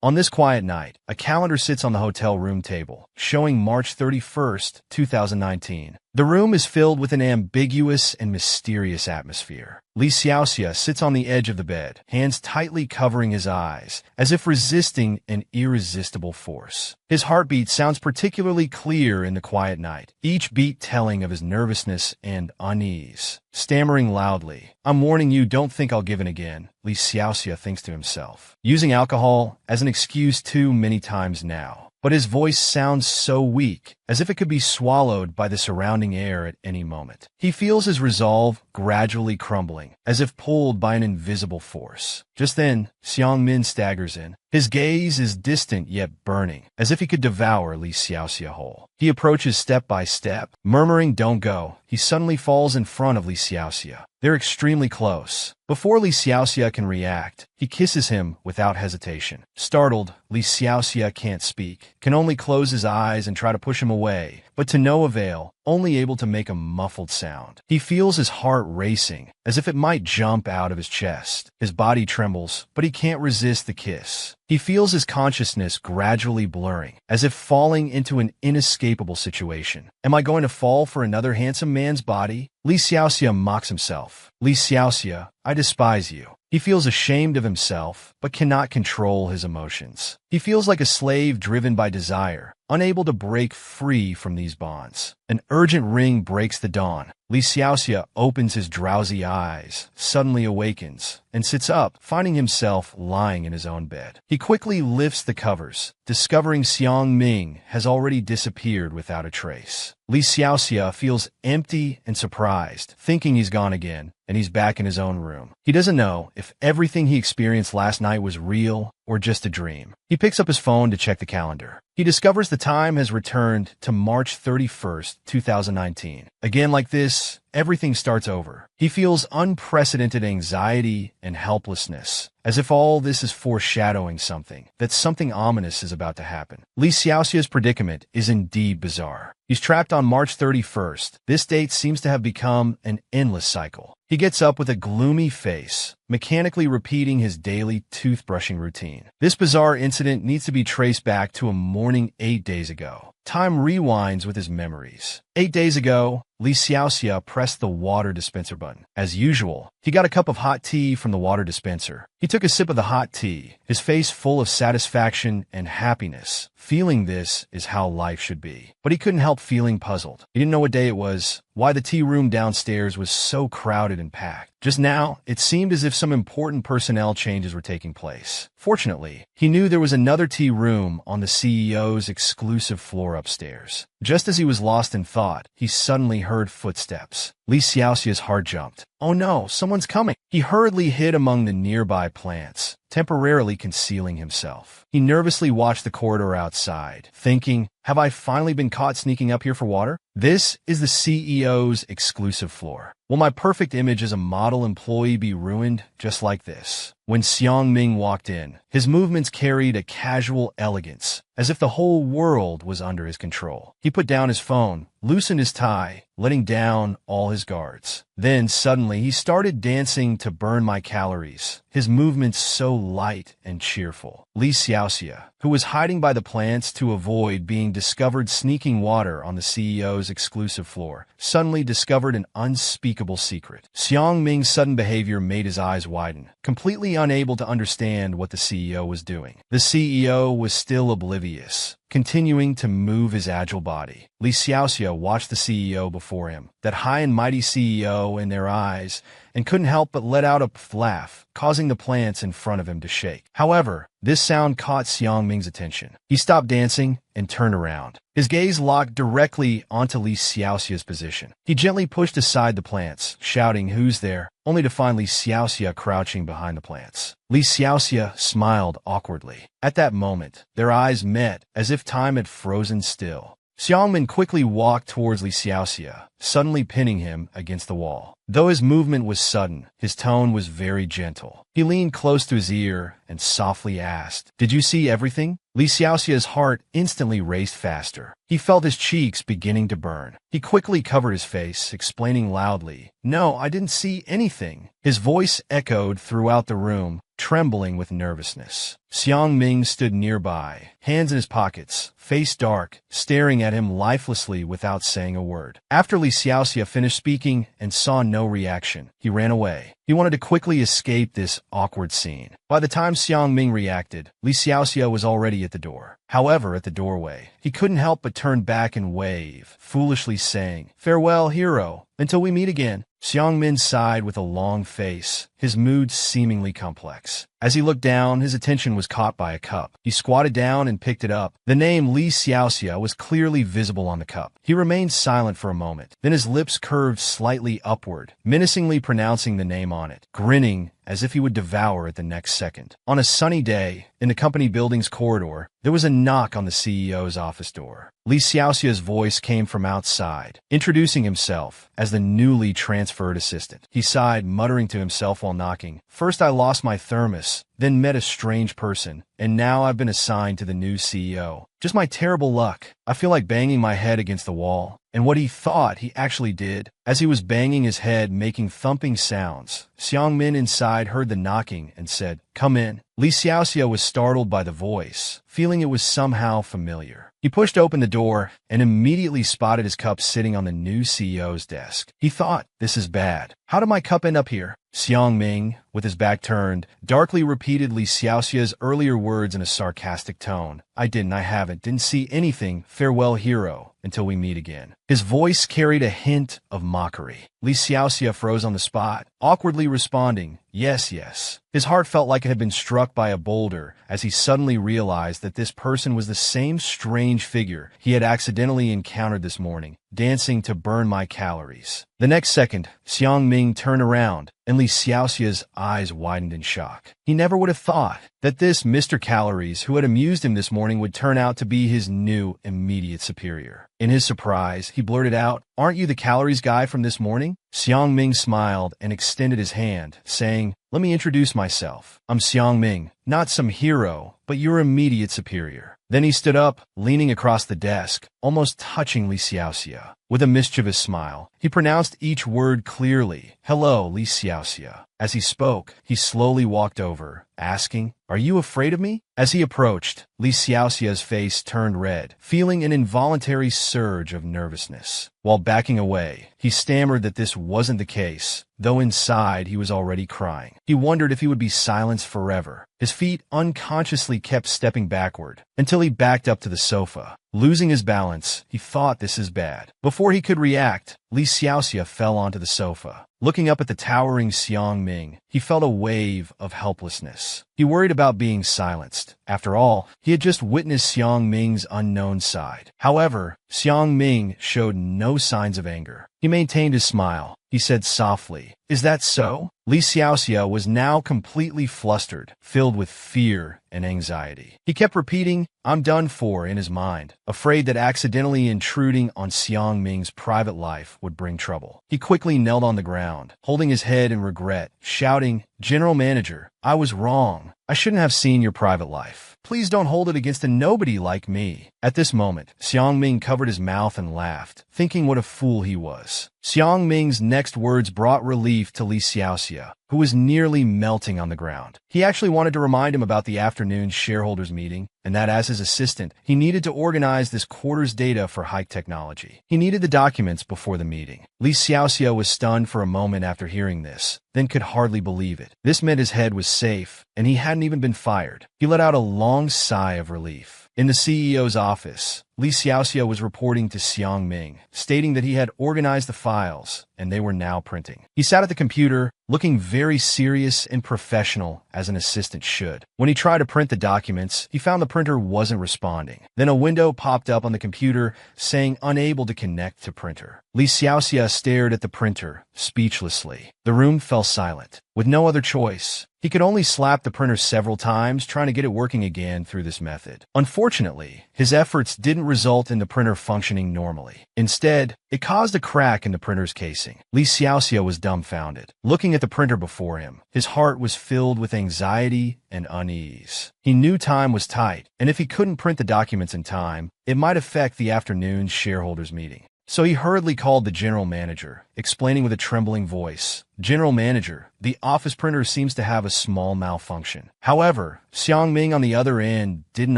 On this quiet night, a calendar sits on the hotel room table, showing March 31st, 2019. The room is filled with an ambiguous and mysterious atmosphere. Li Xiaoxia sits on the edge of the bed, hands tightly covering his eyes, as if resisting an irresistible force. His heartbeat sounds particularly clear in the quiet night, each beat telling of his nervousness and unease. Stammering loudly, "I'm warning you, don't think I'll give in again," Li Xiaoxia thinks to himself, using alcohol as an excuse too many times now. But his voice sounds so weak, as if it could be swallowed by the surrounding air at any moment. He feels his resolve gradually crumbling, as if pulled by an invisible force. Just then, Xiang Min staggers in. His gaze is distant yet burning, as if he could devour Li Xiaoxia whole. He approaches step by step, murmuring, "Don't go." He suddenly falls in front of Li Xiaoxia. They're extremely close. Before Li Xiaoxia can react, he kisses him without hesitation. Startled, Li Xiaoxia can't speak, can only close his eyes and try to push him away, but to no avail, only able to make a muffled sound. He feels his heart racing, as if it might jump out of his chest. His body trembles, but he can't resist the kiss. He feels his consciousness gradually blurring, as if falling into an inescapable situation. Am I going to fall for another handsome man's body? Li Xiaoxia mocks himself. Li Xiaoxia, I despise you. He feels ashamed of himself, but cannot control his emotions. He feels like a slave driven by desire, unable to break free from these bonds. An urgent ring breaks the dawn. Li Xiaoxia opens his drowsy eyes, suddenly awakens, and sits up, finding himself lying in his own bed. He quickly lifts the covers, discovering Xiang Ming has already disappeared without a trace. Li Xiaoxia feels empty and surprised, thinking he's gone again, and he's back in his own room. He doesn't know if everything he experienced last night was real or just a dream. He picks up his phone to check the calendar. He discovers the time has returned to March 31st, 2019. Again like this, everything starts over. He feels unprecedented anxiety and helplessness, as if all this is foreshadowing something, that something ominous is about to happen. Li Xiaoxia's predicament is indeed bizarre. He's trapped on March 31st. This date seems to have become an endless cycle. He gets up with a gloomy face, mechanically repeating his daily toothbrushing routine. This bizarre incident needs to be traced back to a morning 8 days ago. Time rewinds with his memories. 8 days ago, Li Xiaoxia pressed the water dispenser button. As usual, he got a cup of hot tea from the water dispenser. He took a sip of the hot tea, his face full of satisfaction and happiness, feeling this is how life should be. But he couldn't help feeling puzzled. He didn't know what day it was, why the tea room downstairs was so crowded and packed. Just now, it seemed as if some important personnel changes were taking place. Fortunately, he knew there was another tea room on the CEO's exclusive floor upstairs. Just as he was lost in thought, he suddenly heard footsteps. Li Xiaoxia's heart jumped. Oh no, someone's coming. He hurriedly hid among the nearby plants, temporarily concealing himself. He nervously watched the corridor outside, thinking, have I finally been caught sneaking up here for water? This is the CEO's exclusive floor. Will my perfect image as a model employee be ruined just like this? When Xiang Ming walked in, his movements carried a casual elegance, as if the whole world was under his control. He put down his phone, loosened his tie, letting down all his guards. Then suddenly he started dancing to burn my calories, his movements so light and cheerful. Li Xiaoxia, who was hiding by the plants to avoid being discovered sneaking water on the CEO's exclusive floor, suddenly discovered an unspeakable secret. Xiang Ming's sudden behavior made his eyes widen, completely unable to understand what the CEO was doing. The CEO was still oblivious, continuing to move his agile body. Li Xiaoxia watched the CEO before him, that high and mighty CEO, in their eyes, and couldn't help but let out a laugh, causing the plants in front of him to shake. However, this sound caught Xiang Ming's attention. He stopped dancing and turned around. His gaze locked directly onto Li Xiaoxia's position. He gently pushed aside the plants, shouting, "Who's there?" only to find Li Xiaoxia crouching behind the plants. Li Xiaoxia smiled awkwardly. At that moment, their eyes met, as if time had frozen still. Xiang Min quickly walked towards Li Xiaoxia, suddenly pinning him against the wall. Though his movement was sudden, his tone was very gentle. He leaned close to his ear and softly asked, "Did you see everything?" Li Xiaoxia's heart instantly raced faster. He felt his cheeks beginning to burn. He quickly covered his face, explaining loudly, "No, I didn't see anything." His voice echoed throughout the room, trembling with nervousness. Xiang Ming stood nearby, hands in his pockets, face dark, staring at him lifelessly without saying a word. After Li Xiaoxia finished speaking and saw no reaction, he ran away. He wanted to quickly escape this awkward scene. By the time Xiang Ming reacted, Li Xiaoxia was already at the door. However, at the doorway, he couldn't help but turn back and wave, foolishly saying, "Farewell, hero, until we meet again." Xiang Min sighed with a long face, his mood seemingly complex. As he looked down, his attention was caught by a cup. He squatted down and picked it up. The name Li Xiaoxia was clearly visible on the cup. He remained silent for a moment. Then his lips curved slightly upward, menacingly pronouncing the name on it, grinning as if he would devour it the next second. On a sunny day, in the company building's corridor, there was a knock on the CEO's office door. Li Xiaoxia's voice came from outside, introducing himself as the newly transferred assistant. He sighed, muttering to himself while knocking, "First I lost my thermos, then met a strange person, and now I've been assigned to the new CEO. Just my terrible luck. I feel like banging my head against the wall." And what he thought he actually did. As he was banging his head, making thumping sounds, Xiang Min inside heard the knocking and said, "Come in." Li Xiaoxia was startled by the voice, feeling it was somehow familiar. He pushed open the door and immediately spotted his cup sitting on the new CEO's desk. He thought, "This is bad. How did my cup end up here?" Xiang Ming, with his back turned, darkly repeated Li Xiaoxia's earlier words in a sarcastic tone. I didn't see anything. Farewell, hero, until we meet again." His voice carried a hint of mockery. Li Xiaoxia froze on the spot, awkwardly responding, "Yes, yes." His heart felt like it had been struck by a boulder as he suddenly realized that this person was the same strange figure he had accidentally encountered this morning, dancing to burn my calories. The next second, Xiang Ming turned around, and Li Xiaoxia's eyes widened in shock. He never would have thought that this Mr. Calories who had amused him this morning would turn out to be his new immediate superior. In his surprise, he blurted out, "Aren't you the calories guy from this morning?" Xiang Ming smiled and extended his hand, saying, "Let me introduce myself. I'm Xiang Ming, not some hero, but your immediate superior." Then he stood up, leaning across the desk, almost touching Li Xiaoxia. With a mischievous smile, he pronounced each word clearly. "Hello, Li Xiaoxia." As he spoke, he slowly walked over, asking, "Are you afraid of me?" As he approached, Li Xiaoxia's face turned red, feeling an involuntary surge of nervousness. While backing away, he stammered that this wasn't the case, though inside he was already crying. He wondered if he would be silenced forever. His feet unconsciously kept stepping backward, until he backed up to the sofa. Losing his balance, he thought, "This is bad." Before he could react, Li Xiaoxia fell onto the sofa. Looking up at the towering Xiang Ming, he felt a wave of helplessness. He worried about being silenced. After all, he had just witnessed Xiang Ming's unknown side. However, Xiang Ming showed no signs of anger. He maintained his smile. He said softly, "Is that so?" Li Xiaoxia was now completely flustered, filled with fear and anxiety. He kept repeating, "I'm done for," in his mind, afraid that accidentally intruding on Xiang Ming's private life would bring trouble. He quickly knelt on the ground, holding his head in regret, shouting, "General Manager, I was wrong. I shouldn't have seen your private life. Please don't hold it against a nobody like me." At this moment, Xiang Ming covered his mouth and laughed, thinking what a fool he was. Xiang Ming's next words brought relief to Li Xiaoxia, who was nearly melting on the ground. He actually wanted to remind him about the afternoon shareholders meeting, and that as his assistant, he needed to organize this quarter's data for hike technology. He needed the documents before the meeting. Li Xiaoxia was stunned for a moment after hearing this, then could hardly believe it. This meant his head was safe, and he hadn't even been fired. He let out a long sigh of relief. In the CEO's office, Li Xiaoxia was reporting to Xiang Ming, stating that he had organized the files, and they were now printing. He sat at the computer, looking very serious and professional, as an assistant should. When he tried to print the documents, he found the printer wasn't responding. Then a window popped up on the computer, saying unable to connect to printer. Li Xiaoxia stared at the printer, speechlessly. The room fell silent. With no other choice, he could only slap the printer several times, trying to get it working again through this method. Unfortunately, his efforts didn't result in the printer functioning normally. Instead, it caused a crack in the printer's casing. Li Xiaoxia was dumbfounded. Looking at the printer before him, his heart was filled with anxiety and unease. He knew time was tight, and if he couldn't print the documents in time, it might affect the afternoon's shareholders meeting. So he hurriedly called the general manager, explaining with a trembling voice, General Manager, the office printer seems to have a small malfunction. However, Xiang Ming on the other end didn't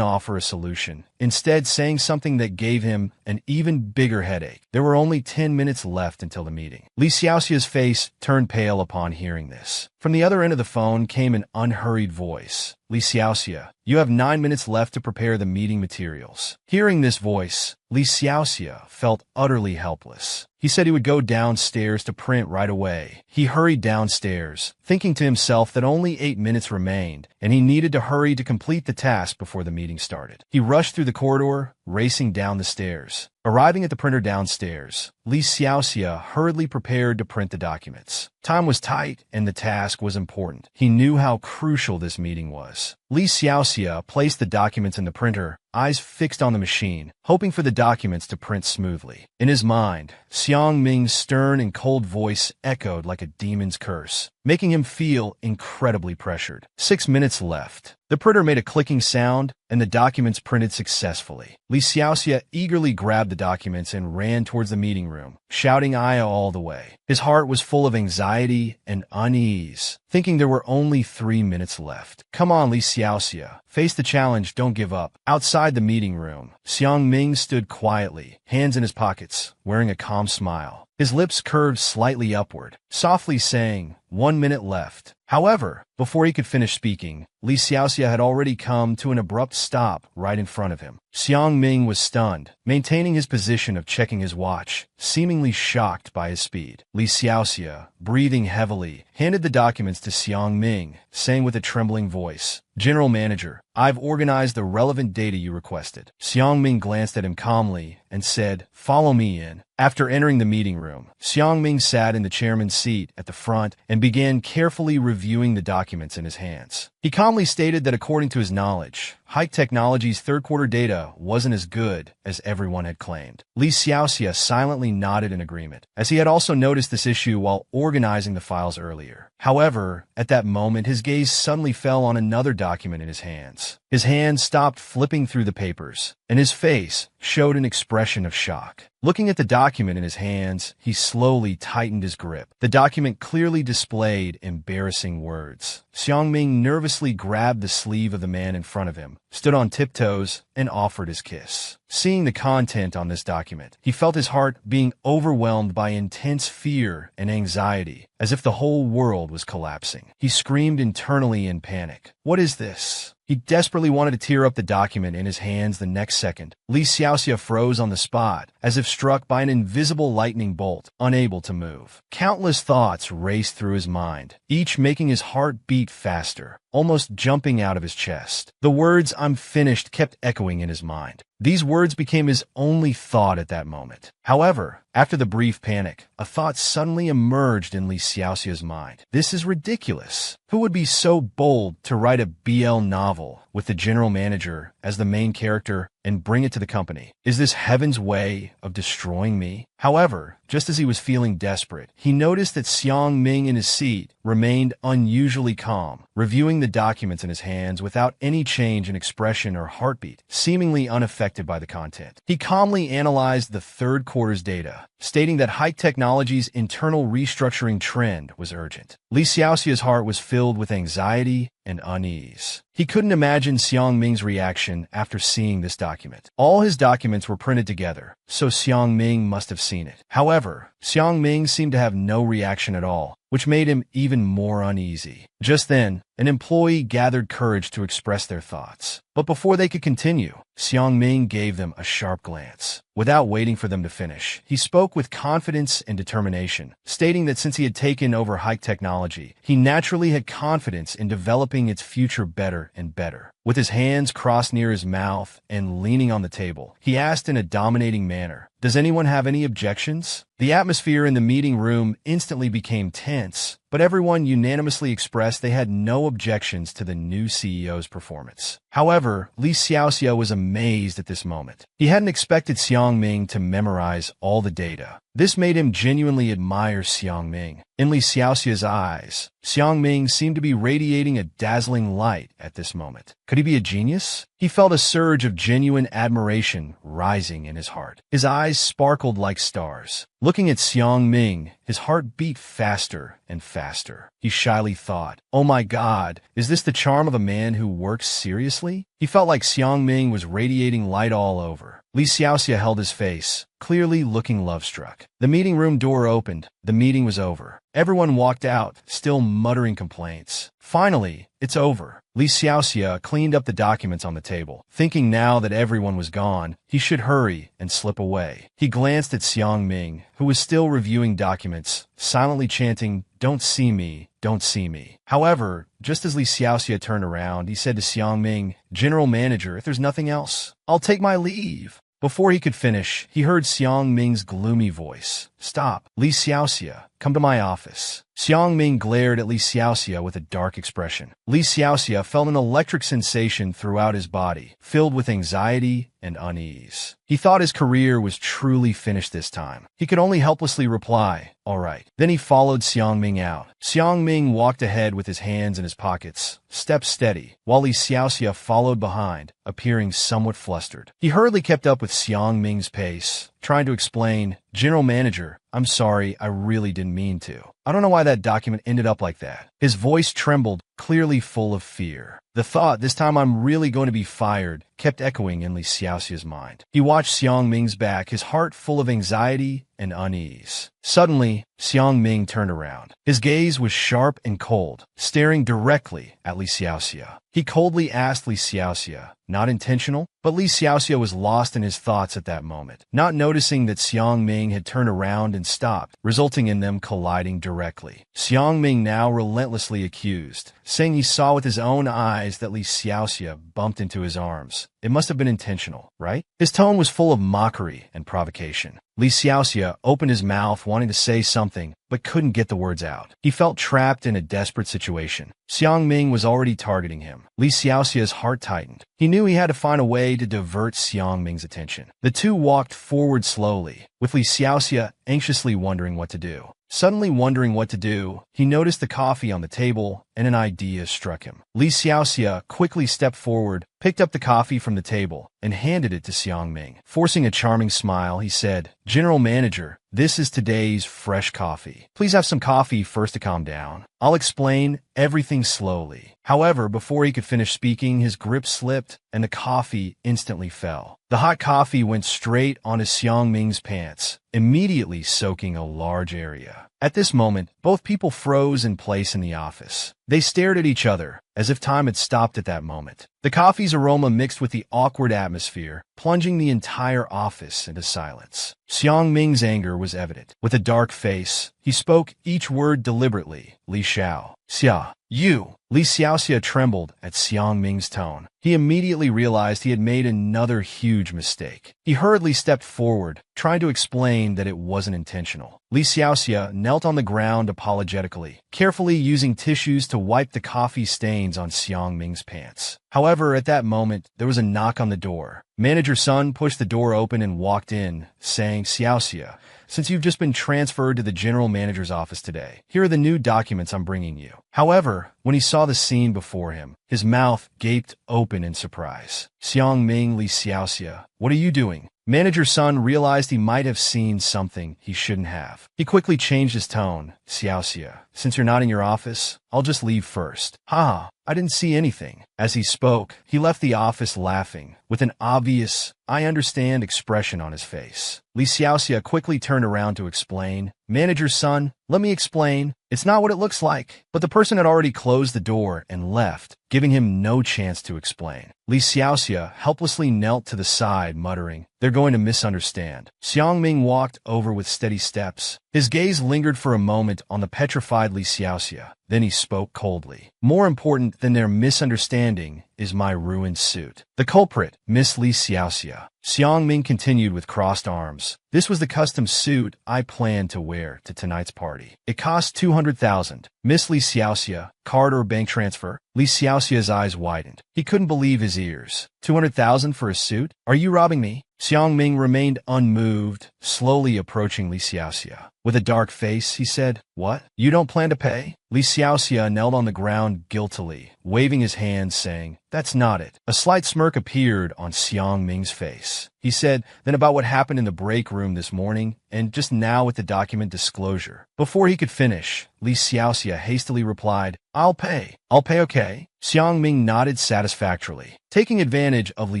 offer a solution, instead saying something that gave him an even bigger headache. There were only 10 minutes left until the meeting. Li Xiaoxia's face turned pale upon hearing this. From the other end of the phone came an unhurried voice. Li Xiaoxia, you have 9 minutes left to prepare the meeting materials. Hearing this voice, Li Xiaoxia felt utterly helpless. He said he would go downstairs to print right away. He hurried downstairs, thinking to himself that only 8 minutes remained, and he needed to hurry to complete the task before the meeting started. He rushed through the corridor, racing down the stairs. Arriving at the printer downstairs, Li Xiaoxia hurriedly prepared to print the documents. Time was tight, and the task was important. He knew how crucial this meeting was. Li Xiaoxia placed the documents in the printer, eyes fixed on the machine, hoping for the documents to print smoothly. In his mind, Xiang Ming's stern and cold voice echoed like a demon's curse, making him feel incredibly pressured. 6 minutes left. The printer made a clicking sound, and the documents printed successfully. Li Xiaoxia eagerly grabbed the documents and ran towards the meeting room, shouting "Aya" all the way. His heart was full of anxiety and unease, thinking there were only 3 minutes left. Come on, Li Xiaoxia. Face the challenge, don't give up. Outside the meeting room, Xiang Ming stood quietly, hands in his pockets, wearing a calm smile. His lips curved slightly upward, softly saying, 1 minute left. However, before he could finish speaking, Li Xiaoxia had already come to an abrupt stop right in front of him. Xiang Ming was stunned, maintaining his position of checking his watch, seemingly shocked by his speed. Li Xiaoxia, breathing heavily, handed the documents to Xiang Ming, saying with a trembling voice, General Manager, I've organized the relevant data you requested. Xiang Ming glanced at him calmly and said, follow me in. After entering the meeting room, Xiang Ming sat in the chairman's seat at the front and began carefully reviewing the documents in his hands. He calmly stated that according to his knowledge, Hike Technology's third-quarter data wasn't as good as everyone had claimed. Li Xiaoxia silently nodded in agreement, as he had also noticed this issue while organizing the files earlier. However, at that moment, his gaze suddenly fell on another document in his hands. His hand stopped flipping through the papers, and his face showed an expression of shock. Looking at the document in his hands, he slowly tightened his grip. The document clearly displayed embarrassing words. Xiang Ming nervously grabbed the sleeve of the man in front of him, stood on tiptoes, and offered his kiss. Seeing the content on this document, he felt his heart being overwhelmed by intense fear and anxiety, as if the whole world was collapsing. He screamed internally in panic. What is this? He desperately wanted to tear up the document in his hands the next second. Li Xiaoxia froze on the spot, as if struck by an invisible lightning bolt, unable to move. Countless thoughts raced through his mind, each making his heart beat faster, almost jumping out of his chest. The words, I'm finished, kept echoing in his mind. These words became his only thought at that moment. However, after the brief panic, a thought suddenly emerged in Li Xiaoxia's mind. This is ridiculous. Who would be so bold to write a BL novel with the general manager as the main character and bring it to the company? Is this heaven's way of destroying me? However, just as he was feeling desperate, he noticed that Xiang Ming in his seat remained unusually calm, reviewing the documents in his hands without any change in expression or heartbeat, seemingly unaffected by the content. He calmly analyzed the third quarter's data, stating that Hike Technology's internal restructuring trend was urgent. Li Xiaoxia's heart was filled with anxiety and unease. He couldn't imagine Xiang Ming's reaction after seeing this document. All his documents were printed together, so Xiang Ming must have seen it. However, Xiang Ming seemed to have no reaction at all, which made him even more uneasy. Just then, an employee gathered courage to express their thoughts. But before they could continue, Xiang Ming gave them a sharp glance. Without waiting for them to finish, he spoke with confidence and determination, stating that since he had taken over Hike Technology, he naturally had confidence in developing its future better and better. With his hands crossed near his mouth and leaning on the table, he asked in a dominating manner, "Does anyone have any objections?" The atmosphere in the meeting room instantly became tense, but everyone unanimously expressed they had no objections to the new CEO's performance. However, Li Xiaoxia was amazed at this moment. He hadn't expected Xiang Ming to memorize all the data. This made him genuinely admire Xiang Ming. In Li Xiaoxia's eyes, Xiang Ming seemed to be radiating a dazzling light at this moment. Could he be a genius? He felt a surge of genuine admiration rising in his heart. His eyes sparkled like stars. Looking at Xiang Ming, his heart beat faster and faster. He shyly thought, "Oh my God, is this the charm of a man who works seriously?" He felt like Xiang Ming was radiating light all over. Li Xiaoxia held his face, clearly looking love-struck. The meeting room door opened. The meeting was over. Everyone walked out, still muttering complaints. Finally, it's over. Li Xiaoxia cleaned up the documents on the table. Thinking now that everyone was gone, he should hurry and slip away. He glanced at Xiang Ming, who was still reviewing documents, silently chanting, "Don't see me, don't see me." However, just as Li Xiaoxia turned around, he said to Xiang Ming, "General Manager, if there's nothing else, I'll take my leave." Before he could finish, he heard Xiang Ming's gloomy voice. "Stop. Li Xiaoxia, come to my office." Xiang Ming glared at Li Xiaoxia with a dark expression. Li Xiaoxia felt an electric sensation throughout his body, filled with anxiety and unease. He thought his career was truly finished this time. He could only helplessly reply, "All right." Then he followed Xiang Ming out. Xiang Ming walked ahead with his hands in his pockets, step steady, while Li Xiaoxia followed behind, appearing somewhat flustered. He hurriedly kept up with Xiang Ming's pace, trying to explain, "General Manager, I'm sorry, I really didn't mean to. I don't know why that document ended up like that." His voice trembled, clearly full of fear. The thought, "This time I'm really going to be fired," kept echoing in Li Xiaoxia's mind. He watched Xiang Ming's back, his heart full of anxiety and unease. Suddenly, Xiang Ming turned around. His gaze was sharp and cold, staring directly at Li Xiaoxia. He coldly asked Li Xiaoxia, "Not intentional?" But Li Xiaoxia was lost in his thoughts at that moment, not noticing that Xiang Ming had turned around and stopped, resulting in them colliding directly. Xiang Ming now relentlessly accused, saying he saw with his own eyes that Li Xiaoxia bumped into his arms. It must have been intentional, right? His tone was full of mockery and provocation. Li Xiaoxia opened his mouth wanting to say something, but couldn't get the words out. He felt trapped in a desperate situation. Xiang Ming was already targeting him. Li Xiaoxia's heart tightened. He knew he had to find a way to divert Xiang Ming's attention. The two walked forward slowly, with Li Xiaoxia anxiously wondering what to do. Suddenly wondering what to do, he noticed the coffee on the table, and an idea struck him. Li Xiaoxia quickly stepped forward, picked up the coffee from the table, and handed it to Xiang Ming. Forcing a charming smile, he said, "General Manager, this is today's fresh coffee. Please have some coffee first to calm down. I'll explain everything slowly." However, before he could finish speaking, his grip slipped, and the coffee instantly fell. The hot coffee went straight onto Xiang Ming's pants, immediately soaking a large area. At this moment, both people froze in place in the office. They stared at each other, as if time had stopped at that moment. The coffee's aroma mixed with the awkward atmosphere, plunging the entire office into silence. Xiang Ming's anger was evident. With a dark face, he spoke each word deliberately. "Li Xiao, Xia, you." Li Xiaoxia trembled at Xiang Ming's tone. He immediately realized he had made another huge mistake. He hurriedly stepped forward, trying to explain that it wasn't intentional. Li Xiaoxia knelt on the ground apologetically, carefully using tissues to wipe the coffee stains on Xiang Ming's pants. However, at that moment, there was a knock on the door. Manager Sun pushed the door open and walked in, saying, "Xiaoxia, since you've just been transferred to the general manager's office today, here are the new documents I'm bringing you." However, when he saw the scene before him, his mouth gaped open in surprise. "Xiang Ming, Li Xiaoxia, what are you doing?" Manager Sun realized he might have seen something he shouldn't have. He quickly changed his tone. "Xiaoxia, since you're not in your office, I'll just leave first." "Ha, I didn't see anything." As he spoke, he left the office laughing, with an obvious, "I understand" expression on his face. Li Xiaoxia quickly turned around to explain, "Manager Sun, let me explain. It's not what it looks like." But the person had already closed the door and left, giving him no chance to explain. Li Xiaoxia helplessly knelt to the side, muttering, "They're going to misunderstand." Xiang Ming walked over with steady steps. His gaze lingered for a moment on the petrified Li Xiaoxia. Then he spoke coldly. More important than their misunderstanding is my ruined suit. The culprit, Miss Li Xiaoxia. Xiang Ming continued with crossed arms. This was the custom suit I planned to wear to tonight's party. It cost 200,000. Miss Li Xiaoxia, card or bank transfer? Li Xiaoxia's eyes widened. He couldn't believe his ears. 200,000 for a suit? Are you robbing me? Xiang Ming remained unmoved, slowly approaching Li Xiaoxia. With a dark face, he said, "What? You don't plan to pay?" Li Xiaoxia knelt on the ground guiltily, waving his hands, saying, "That's not it." A slight smirk appeared on Xiang Ming's face. He said, "Then about what happened in the break room this morning, and just now with the document disclosure." Before he could finish, Li Xiaoxia hastily replied, I'll pay, okay?" Xiang Ming nodded satisfactorily. Taking advantage of Li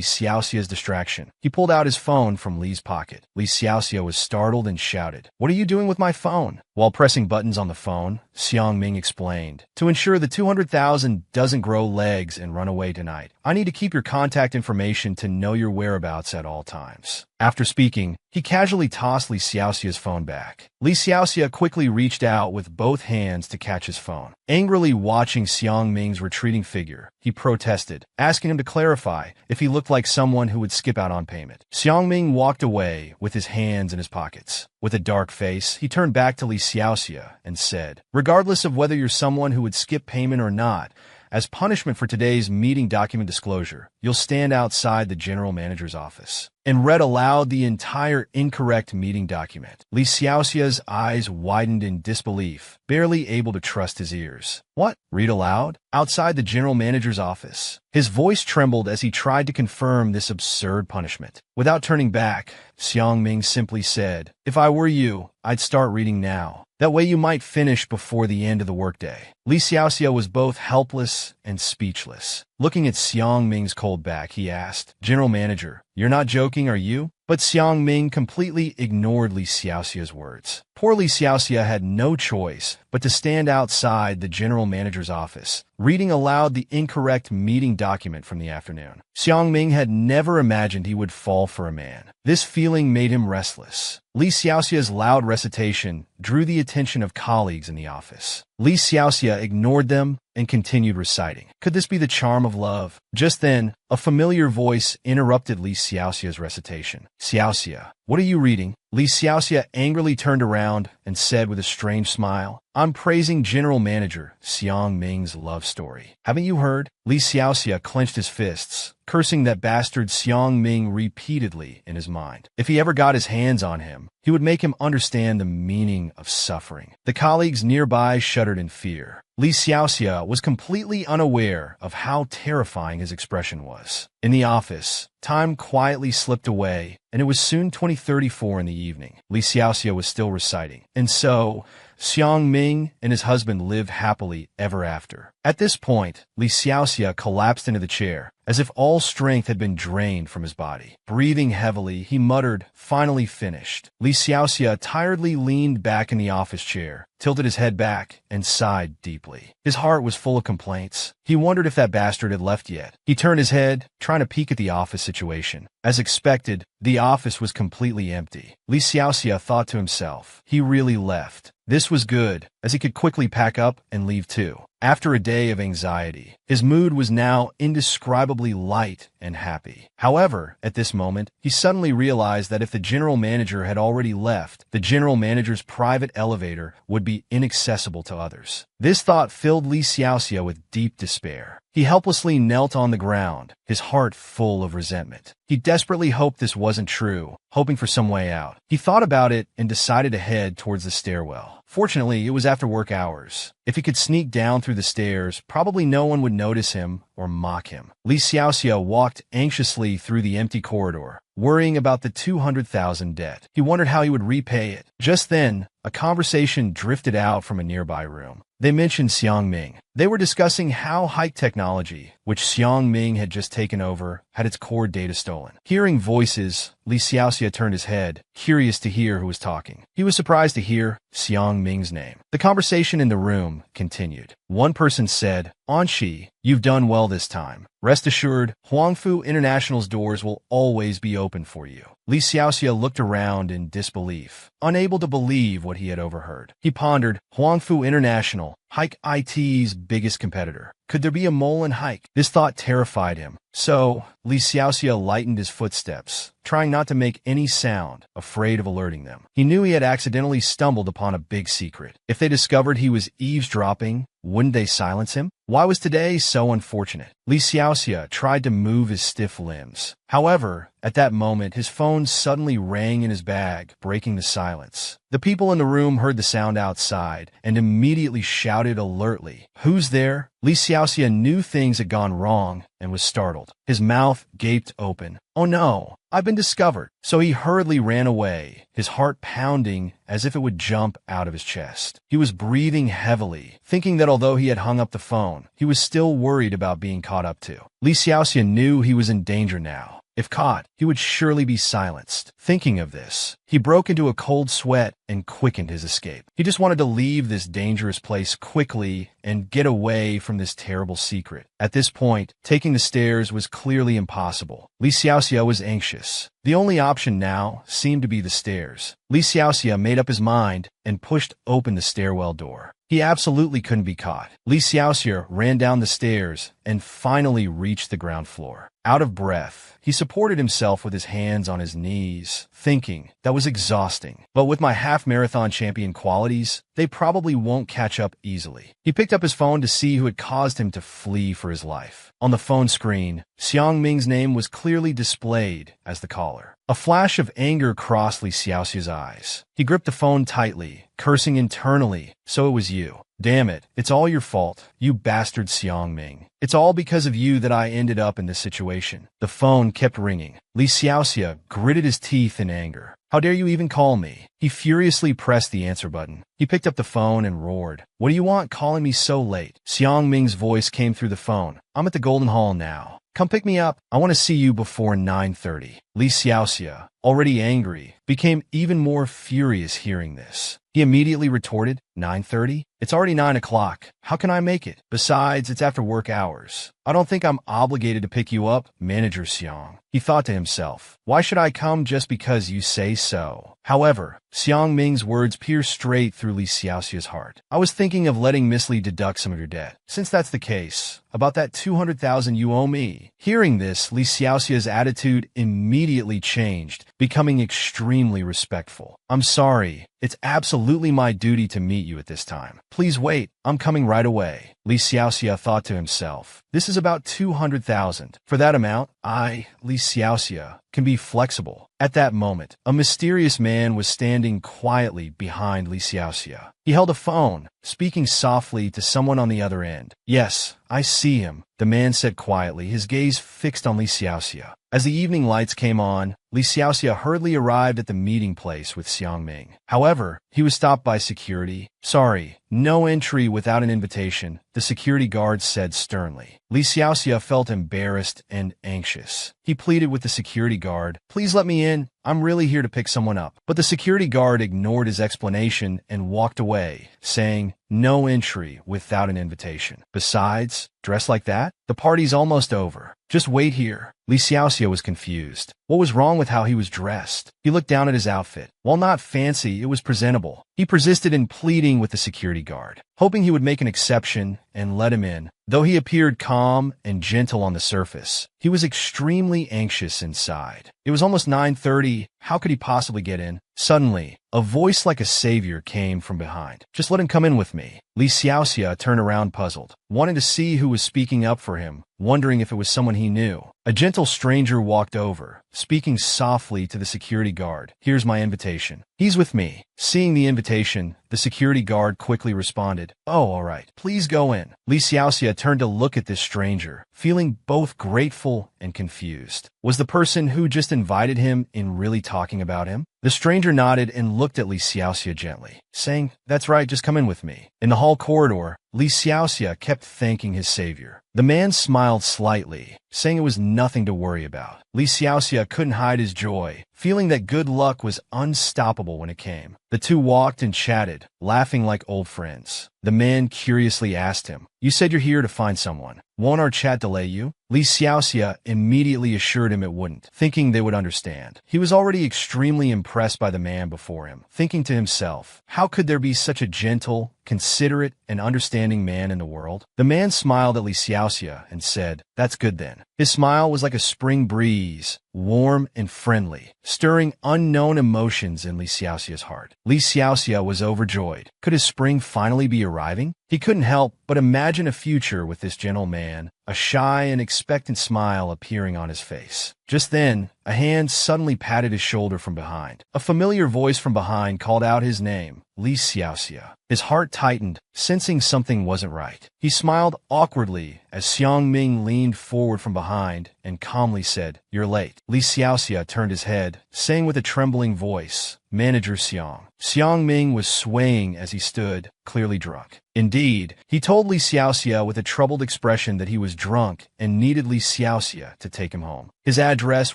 Xiaoxia's distraction, he pulled out his phone from Li's pocket. Li Xiaoxia was startled and shouted, "What are you doing with my phone?" While pressing buttons on the phone, Xiang Ming explained, "To ensure the 200,000 doesn't grow legs and run away tonight, I need to keep your contact information to know your whereabouts at all times." After speaking, he casually tossed Li Xiaoxia's phone back. Li Xiaoxia quickly reached out with both hands to catch his phone. Angrily watching Xiang Ming's retreating figure, he protested, asking him to clarify if he looked like someone who would skip out on payment. Xiang Ming walked away with his hands in his pockets. With a dark face, he turned back to Li Xiaoxia and said, "Regardless of whether you're someone who would skip payment or not, as punishment for today's meeting document disclosure, you'll stand outside the general manager's office." And read aloud the entire incorrect meeting document. Li Xiaoxia's eyes widened in disbelief, barely able to trust his ears. "What? Read aloud? Outside the general manager's office?" His voice trembled as he tried to confirm this absurd punishment. Without turning back, Xiang Ming simply said, "If I were you, I'd start reading now. That way you might finish before the end of the workday." Li Xiaoxia was both helpless and speechless. Looking at Xiang Ming's cold back, he asked, "General Manager, you're not joking, are you?" But Xiang Ming completely ignored Li Xiaoxia's words. Poor Li Xiaoxia had no choice but to stand outside the general manager's office, reading aloud the incorrect meeting document from the afternoon. Xiang Ming had never imagined he would fall for a man. This feeling made him restless. Li Xiaoxia's loud recitation drew the attention of colleagues in the office. Li Xiaoxia ignored them and continued reciting. Could this be the charm of love? Just then, a familiar voice interrupted Li Xiaoxia's recitation. "Xiaoxia, what are you reading?" Li Xiaoxia angrily turned around and said with a strange smile, "I'm praising General Manager Xiang Ming's love story. Haven't you heard?" Li Xiaoxia clenched his fists, cursing that bastard Xiang Ming repeatedly in his mind. If he ever got his hands on him, he would make him understand the meaning of suffering. The colleagues nearby shuddered in fear. Li Xiaoxia was completely unaware of how terrifying his expression was. In the office, time quietly slipped away, and it was soon 20:34 in the evening. Li Xiaoxia was still reciting. And so, Xiang Ming and his husband lived happily ever after. At this point, Li Xiaoxia collapsed into the chair, as if all strength had been drained from his body. Breathing heavily, he muttered, "Finally finished." Li Xiaoxia tiredly leaned back in the office chair, tilted his head back, and sighed deeply. His heart was full of complaints. He wondered if that bastard had left yet. He turned his head, trying to peek at the office situation. As expected, the office was completely empty. Li Xiaoxia thought to himself, he really left. This was good, as he could quickly pack up and leave too. After a day of anxiety, his mood was now indescribably light and happy. However, at this moment, he suddenly realized that if the general manager had already left, the general manager's private elevator would be inaccessible to others. This thought filled Li Xiaoxia with deep despair. He helplessly knelt on the ground, his heart full of resentment. He desperately hoped this wasn't true, hoping for some way out. He thought about it and decided to head towards the stairwell. Fortunately, it was after work hours. If he could sneak down through the stairs, probably no one would notice him or mock him. Li Xiaoxia walked anxiously through the empty corridor, worrying about the 200,000 debt. He wondered how he would repay it. Just then, a conversation drifted out from a nearby room. They mentioned Xiang Ming. They were discussing how hike technology, which Xiang Ming had just taken over, had its core data stolen. Hearing voices, Li Xiaoxia turned his head, curious to hear who was talking. He was surprised to hear Xiang Ming's name. The conversation in the room continued. One person said, "Anshi, you've done well this time. Rest assured, Huangfu International's doors will always be open for you." Li Xiaoxia looked around in disbelief, unable to believe what he had overheard. He pondered, Huangfu International, Hike IT's biggest competitor. Could there be a mole in Hike? This thought terrified him. So, Li Xiaoxia lightened his footsteps, trying not to make any sound, afraid of alerting them. He knew he had accidentally stumbled upon a big secret. If they discovered he was eavesdropping, wouldn't they silence him? Why was today so unfortunate? Li Xiaoxia tried to move his stiff limbs. However, at that moment, his phone suddenly rang in his bag, breaking the silence. The people in the room heard the sound outside and immediately shouted alertly, "Who's there?" Li Xiaoxia knew things had gone wrong and was startled. His mouth gaped open. "Oh no, I've been discovered." So he hurriedly ran away, his heart pounding as if it would jump out of his chest. He was breathing heavily, thinking that although he had hung up the phone, he was still worried about being caught up to. Li Xiaoxia knew he was in danger now. If caught, he would surely be silenced. Thinking of this, he broke into a cold sweat and quickened his escape. He just wanted to leave this dangerous place quickly and get away from this terrible secret. At this point, taking the stairs was clearly impossible. Li Xiaoxia was anxious. The only option now seemed to be the stairs. Li Xiaoxia made up his mind and pushed open the stairwell door. He absolutely couldn't be caught. Li Xiaoxia ran down the stairs and finally reached the ground floor. Out of breath, he supported himself with his hands on his knees, thinking, that was exhausting. But with my half-marathon champion qualities, they probably won't catch up easily. He picked up his phone to see who had caused him to flee for his life. On the phone screen, Xiang Ming's name was clearly displayed as the caller. A flash of anger crossed Li Xiaoxia's eyes. He gripped the phone tightly, cursing internally, "So it was you. Damn it, it's all your fault, you bastard Xiang Ming. It's all because of you that I ended up in this situation." The phone kept ringing. Li Xiaoxia gritted his teeth in anger. "How dare you even call me?" He furiously pressed the answer button. He picked up the phone and roared, "What do you want calling me so late?" Xiang Ming's voice came through the phone. "I'm at the Golden Hall now. Come pick me up. I want to see you before 9:30. Li Xiaoxia, already angry, became even more furious hearing this. He immediately retorted, 9:30? It's already 9 o'clock. How can I make it? Besides, it's after work hours. I don't think I'm obligated to pick you up, Manager Xiang." He thought to himself, "Why should I come just because you say so?" However, Xiang Ming's words pierced straight through Li Xiaoxia's heart. "I was thinking of letting Miss Li deduct some of your debt. Since that's the case, about that 200,000 you owe me." Hearing this, Li Xiaoxia's attitude immediately changed, becoming extremely respectful. "I'm sorry. It's absolutely my duty to meet you at this time. Please wait. I'm coming right away." Li Xiaoxia thought to himself, "This is about 200,000. For that amount, Li Xiaoxia, can be flexible." At that moment, a mysterious man was standing quietly behind Li Xiaoxia. He held a phone, speaking softly to someone on the other end. "Yes, I see him," the man said quietly, his gaze fixed on Li Xiaoxia. As the evening lights came on, Li Xiaoxia hurriedly arrived at the meeting place with Xiang Ming. However, he was stopped by security. "Sorry, no entry without an invitation," the security guard said sternly. Li Xiaoxia felt embarrassed and anxious. He pleaded with the security guard, "Please let me in. I'm really here to pick someone up." But the security guard ignored his explanation and walked away, saying, "No entry without an invitation. Besides, dressed like that? The party's almost over. Just wait here." Li Xiaoxia was confused. What was wrong with how he was dressed? He looked down at his outfit. While not fancy, it was presentable. He persisted in pleading with the security guard, hoping he would make an exception and let him in. Though he appeared calm and gentle on the surface, he was extremely anxious inside. It was almost 9:30. How could he possibly get in? Suddenly, a voice like a savior came from behind. "Just let him come in with me." Li Xiaoxia turned around puzzled, wanting to see who was speaking up for him, wondering if it was someone he knew. A gentle stranger walked over, speaking softly to the security guard. "Here's my invitation." "He's with me." Seeing the invitation, the security guard quickly responded, "Oh, all right. Please go in." Li Xiaoxia turned to look at this stranger, feeling both grateful and confused. Was the person who just invited him in really talking about him? The stranger nodded and looked at Li Xiaoxia gently, saying, "That's right, just come in with me." In the hall corridor, Li Xiaoxia kept thanking his savior. The man smiled slightly, saying it was nothing to worry about. Li Xiaoxia couldn't hide his joy, feeling that good luck was unstoppable when it came. The two walked and chatted, laughing like old friends. The man curiously asked him, "You said you're here to find someone. Won't our chat delay you?" Li Xiaoxia immediately assured him it wouldn't, thinking they would understand. He was already extremely impressed by the man before him, thinking to himself, how could there be such a gentle, considerate, and understanding man in the world? The man smiled at Li Xiaoxia and said, "That's good then." His smile was like a spring breeze, warm and friendly, stirring unknown emotions in Li Xiaoxia's heart. Li Xiaoxia was overjoyed. Could his spring finally be arriving? He couldn't help but imagine a future with this gentle man, a shy and expectant smile appearing on his face. Just then, a hand suddenly patted his shoulder from behind. A familiar voice from behind called out his name, Li Xiaoxia. His heart tightened, sensing something wasn't right. He smiled awkwardly as Xiang Ming leaned forward from behind and calmly said, "You're late." Li Xiaoxia turned his head, saying with a trembling voice, "Manager Xiang." Xiang Ming was swaying as he stood, clearly drunk. Indeed, he told Li Xiaoxia with a troubled expression that he was drunk and needed Li Xiaoxia to take him home. His address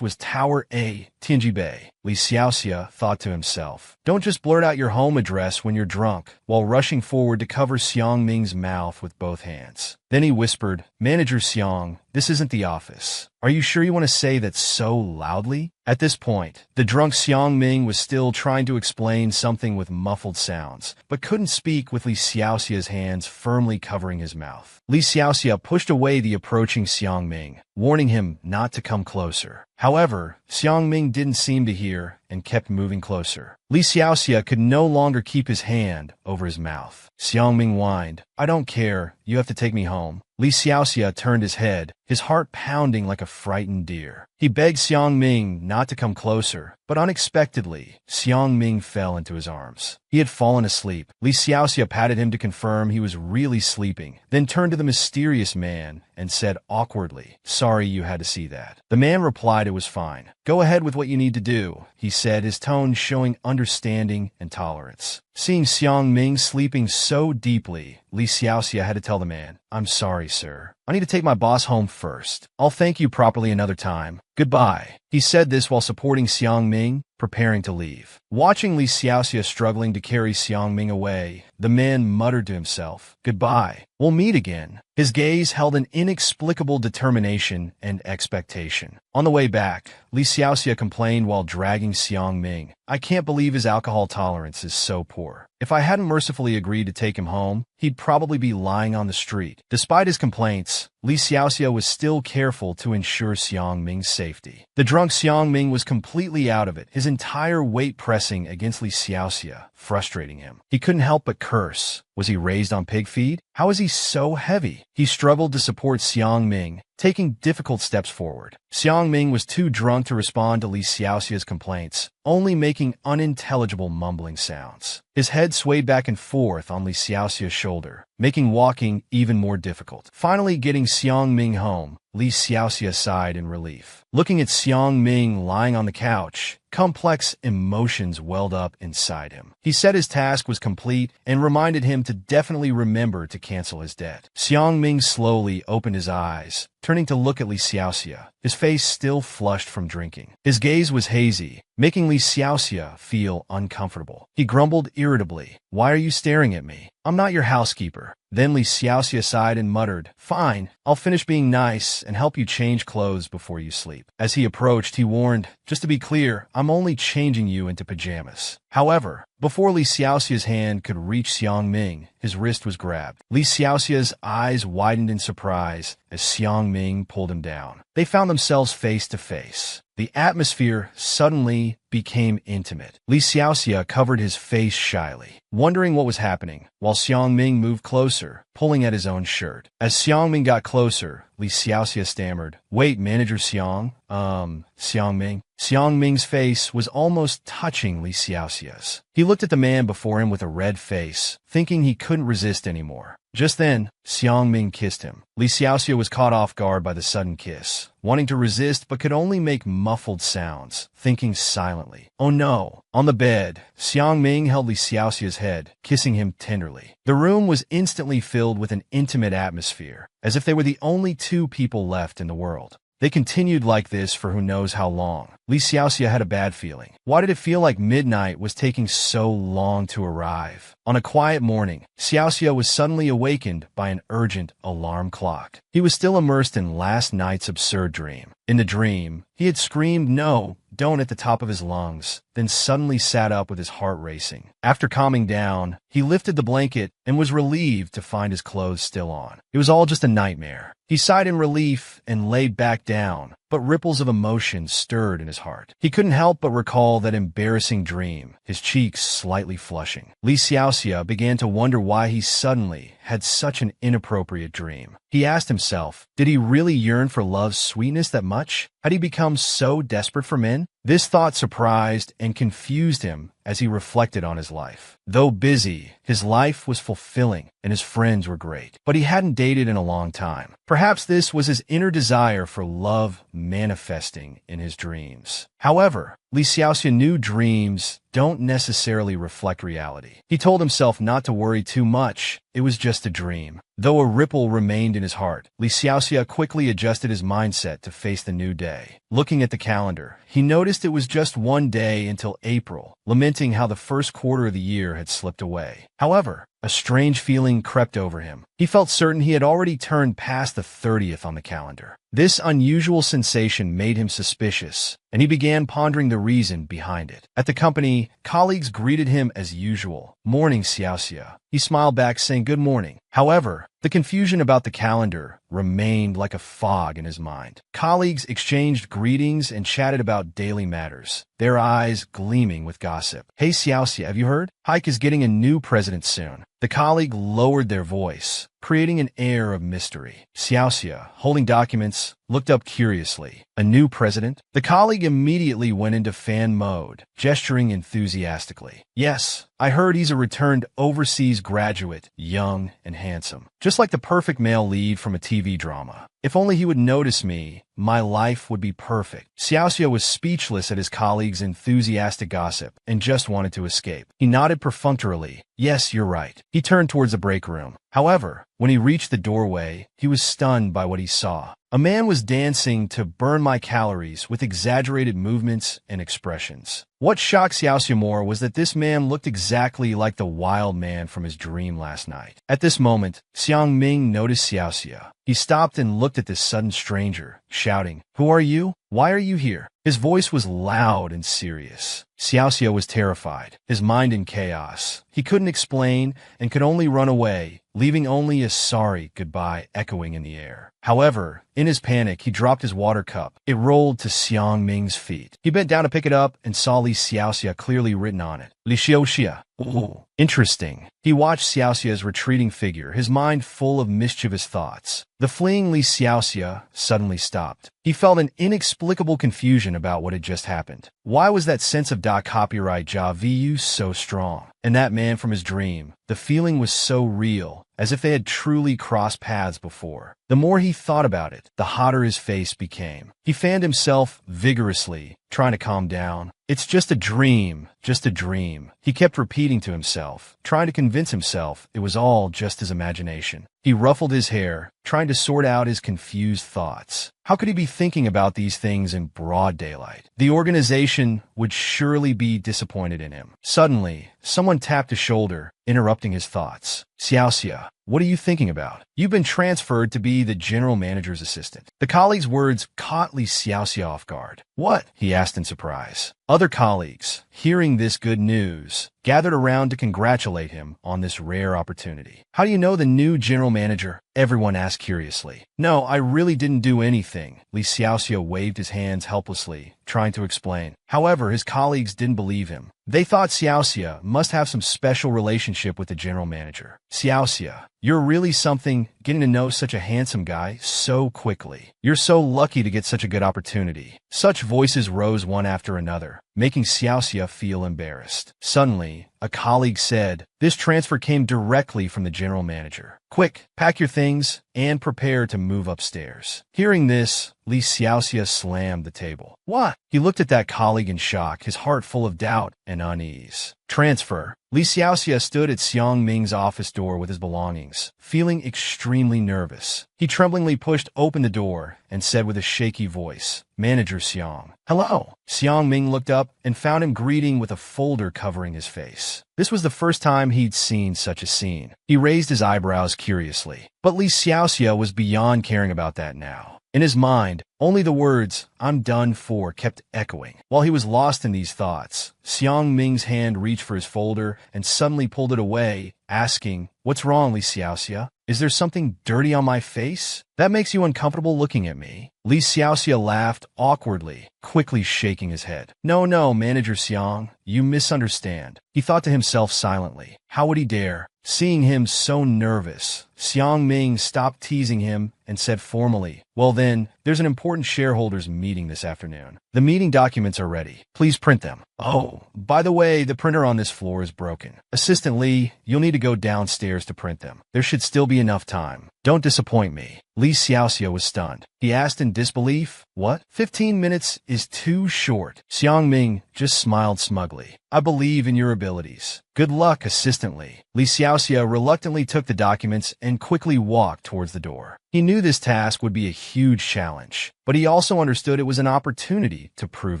was Tower A, Tianjibei. Li Xiaoxia thought to himself, "Don't just blurt out your home address when you're drunk," while rushing forward to cover Xiang Ming's mouth with both hands. Then he whispered, "Manager Xiang, this isn't the office. Are you sure you want to say that so loudly?" At this point, the drunk Xiang Ming was still trying to explain something with muffled sounds, but couldn't speak with Li Xiaoxia's hands firmly covering his mouth. Li Xiaoxia pushed away the approaching Xiang Ming, warning him not to come closer. However, Xiang Ming didn't seem to hear and kept moving closer. Li Xiaoxia could no longer keep his hand over his mouth. Xiang Ming whined, "I don't care. You have to take me home." Li Xiaoxia turned his head, his heart pounding like a frightened deer. He begged Xiang Ming not to come closer, but unexpectedly, Xiang Ming fell into his arms. He had fallen asleep. Li Xiaoxia patted him to confirm he was really sleeping, then turned to the mysterious man and said awkwardly, "Sorry you had to see that." The man replied it was fine. "Go ahead with what you need to do," he said, his tone showing understanding and tolerance. Seeing Xiang Ming sleeping so deeply, Li Xiaoxia had to tell the man, "I'm sorry, sir. I need to take my boss home first. I'll thank you properly another time. Goodbye." He said this while supporting Xiang Ming, preparing to leave. Watching Li Xiaoxia struggling to carry Xiang Ming away, the man muttered to himself, "Goodbye. We'll meet again." His gaze held an inexplicable determination and expectation. On the way back, Li Xiaoxia complained while dragging Xiang Ming, "I can't believe his alcohol tolerance is so poor. If I hadn't mercifully agreed to take him home, he'd probably be lying on the street." Despite his complaints, Li Xiaoxia was still careful to ensure Xiang Ming's safety. The drunk Xiang Ming was completely out of it, his entire weight pressing against Li Xiaoxia, frustrating him. He couldn't help but curse. Was he raised on pig feed? How is he so heavy? He struggled to support Xiang Ming, taking difficult steps forward. Xiang Ming was too drunk to respond to Li Xiaoxia's complaints, only making unintelligible mumbling sounds. His head swayed back and forth on Li Xiaoxia's shoulder, making walking even more difficult. Finally getting Xiang Ming home, Li Xiaoxia sighed in relief. Looking at Xiang Ming lying on the couch, complex emotions welled up inside him. He said his task was complete and reminded him to definitely remember to cancel his debt. Xiang Ming slowly opened his eyes, turning to look at Li Xiaoxia, his face still flushed from drinking. His gaze was hazy, making Li Xiaoxia feel uncomfortable. He grumbled irritably, "Why are you staring at me? I'm not your housekeeper." Then Li Xiaoxia sighed and muttered, "Fine, I'll finish being nice and help you change clothes before you sleep." As he approached, he warned, "Just to be clear, I'm only changing you into pajamas." However, before Li Xiaoxia's hand could reach Xiang Ming, his wrist was grabbed. Li Xiaoxia's eyes widened in surprise as Xiang Ming pulled him down. They found themselves face to face. The atmosphere suddenly became intimate. Li Xiaoxia covered his face shyly, wondering what was happening, while Xiang Ming moved closer, pulling at his own shirt. As Xiang Ming got closer, Li Xiaoxia stammered, "Wait, Manager Xiang? Xiang Ming?" Xiang Ming's face was almost touching Li Xiaoxia's. He looked at the man before him with a red face, thinking he couldn't resist anymore. Just then, Xiang Ming kissed him. Li Xiaoxia was caught off guard by the sudden kiss, wanting to resist but could only make muffled sounds, thinking silently, "Oh no." On the bed, Xiang Ming held Li Xiaoxia's head, kissing him tenderly. The room was instantly filled with an intimate atmosphere, as if they were the only two people left in the world. They continued like this for who knows how long. Li Xiaoxia had a bad feeling. Why did it feel like midnight was taking so long to arrive? On a quiet morning, Xiaoxia was suddenly awakened by an urgent alarm clock. He was still immersed in last night's absurd dream. In the dream, he had screamed "No, don't" at the top of his lungs, then suddenly sat up with his heart racing. After calming down, he lifted the blanket and was relieved to find his clothes still on. It was all just a nightmare. He sighed in relief and laid back down, but ripples of emotion stirred in his heart. He couldn't help but recall that embarrassing dream, his cheeks slightly flushing. Li Xiaoxia began to wonder why he suddenly had such an inappropriate dream. He asked himself, did he really yearn for love's sweetness that much? Had he become so desperate for men? This thought surprised and confused him as he reflected on his life. Though busy, his life was fulfilling and his friends were great, but he hadn't dated in a long time. Perhaps this was his inner desire for love manifesting in his dreams. However, Li Xiaoxia knew dreams don't necessarily reflect reality. He told himself not to worry too much. It was just a dream. Though a ripple remained in his heart, Li Xiaoxia quickly adjusted his mindset to face the new day. Looking at the calendar, he noticed it was just one day until April, lamenting how the first quarter of the year had slipped away. However, a strange feeling crept over him. He felt certain he had already turned past the 30th on the calendar. This unusual sensation made him suspicious, and he began pondering the reason behind it. At the company, colleagues greeted him as usual. "Morning, Xiaoxia." He smiled back, saying good morning. However, the confusion about the calendar remained like a fog in his mind. Colleagues exchanged greetings and chatted about daily matters, their eyes gleaming with gossip. "Hey Xiaoxia, have you heard? Hike is getting a new president soon." The colleague lowered their voice, creating an air of mystery. Xiaoxia, holding documents, looked up curiously. "A new president?" The colleague immediately went into fan mode, gesturing enthusiastically. "Yes, I heard he's a returned overseas graduate, young and handsome. Just like the perfect male lead from a TV drama. If only he would notice me, my life would be perfect." Xiaoxia was speechless at his colleague's enthusiastic gossip and just wanted to escape. He nodded perfunctorily. "Yes, you're right." He turned towards the break room. However, when he reached the doorway, he was stunned by what he saw. A man was dancing to "Burn My Calories" with exaggerated movements and expressions. What shocked Xiaoxia more was that this man looked exactly like the wild man from his dream last night. At this moment, Xiang Ming noticed Xiaoxia. He stopped and looked at this sudden stranger, shouting, "Who are you? Why are you here?" His voice was loud and serious. Xiaoxia was terrified, his mind in chaos. He couldn't explain and could only run away, leaving only a sorry goodbye echoing in the air. However, in his panic, he dropped his water cup. It rolled to Xiang Ming's feet. He bent down to pick it up and saw Li Xiaoxia clearly written on it. "Li Xiaoxia." "Ooh, interesting." He watched Xiaoxia's retreating figure, his mind full of mischievous thoughts. The fleeing Li Xiaoxia suddenly stopped. He felt an inexplicable confusion about what had just happened. Why was that sense of copyright Ja Vu so strong? And that man from his dream, the feeling was so real, as if they had truly crossed paths before. The more he thought about it, the hotter his face became. He fanned himself vigorously, trying to calm down. "It's just a dream, just a dream." He kept repeating to himself, trying to convince himself it was all just his imagination. He ruffled his hair, trying to sort out his confused thoughts. How could he be thinking about these things in broad daylight? The organization would surely be disappointed in him. Suddenly, someone tapped his shoulder, interrupting his thoughts. "Xiaoxia, what are you thinking about? You've been transferred to be the general manager's assistant." The colleague's words caught Li Xiaoxia off guard. "What?" he asked in surprise. Other colleagues, hearing this good news, gathered around to congratulate him on this rare opportunity. "How do you know the new general manager?" everyone asked curiously. "No, I really didn't do anything." Li Xiaoxia waved his hands helplessly, trying to explain. However, his colleagues didn't believe him. They thought Xiaoxia must have some special relationship with the general manager. "Xiaoxia, you're really something, getting to know such a handsome guy so quickly. You're so lucky to get such a good opportunity." Such voices rose one after another, making Xiaoxia feel embarrassed. Suddenly, a colleague said, "This transfer came directly from the general manager. Quick, pack your things and prepare to move upstairs." Hearing this, Li Xiaoxia slammed the table. "What?" He looked at that colleague in shock, his heart full of doubt and unease. "Transfer." Li Xiaoxia stood at Xiang Ming's office door with his belongings, feeling extremely nervous. He tremblingly pushed open the door, and said with a shaky voice, "Manager Xiang." "Hello." Xiang Ming looked up and found him greeting with a folder covering his face. This was the first time he'd seen such a scene. He raised his eyebrows curiously. But Li Xiaoxia was beyond caring about that now. In his mind, only the words, "I'm done for," kept echoing. While he was lost in these thoughts, Xiang Ming's hand reached for his folder and suddenly pulled it away, asking, "What's wrong, Li Xiaoxia? Is there something dirty on my face? That makes you uncomfortable looking at me?" Li Xiaoxia laughed awkwardly, quickly shaking his head. No, Manager Xiang, you misunderstand." He thought to himself silently. How would he dare? Seeing him so nervous, Xiang Ming stopped teasing him and said formally, "Well then, there's an important shareholders meeting this afternoon. The meeting documents are ready. Please print them." "Oh, by the way, the printer on this floor is broken. Assistant Li, you'll need to go downstairs to print them. There should still be enough time. Don't disappoint me." Li Xiaoxia was stunned. He asked in disbelief, "What? 15 minutes is too short." Xiang Ming just smiled smugly. "I believe in your abilities. Good luck, Assistant Li." Li Xiaoxia reluctantly took the documents and quickly walked towards the door. He knew this task would be a huge challenge, but he also understood it was an opportunity to prove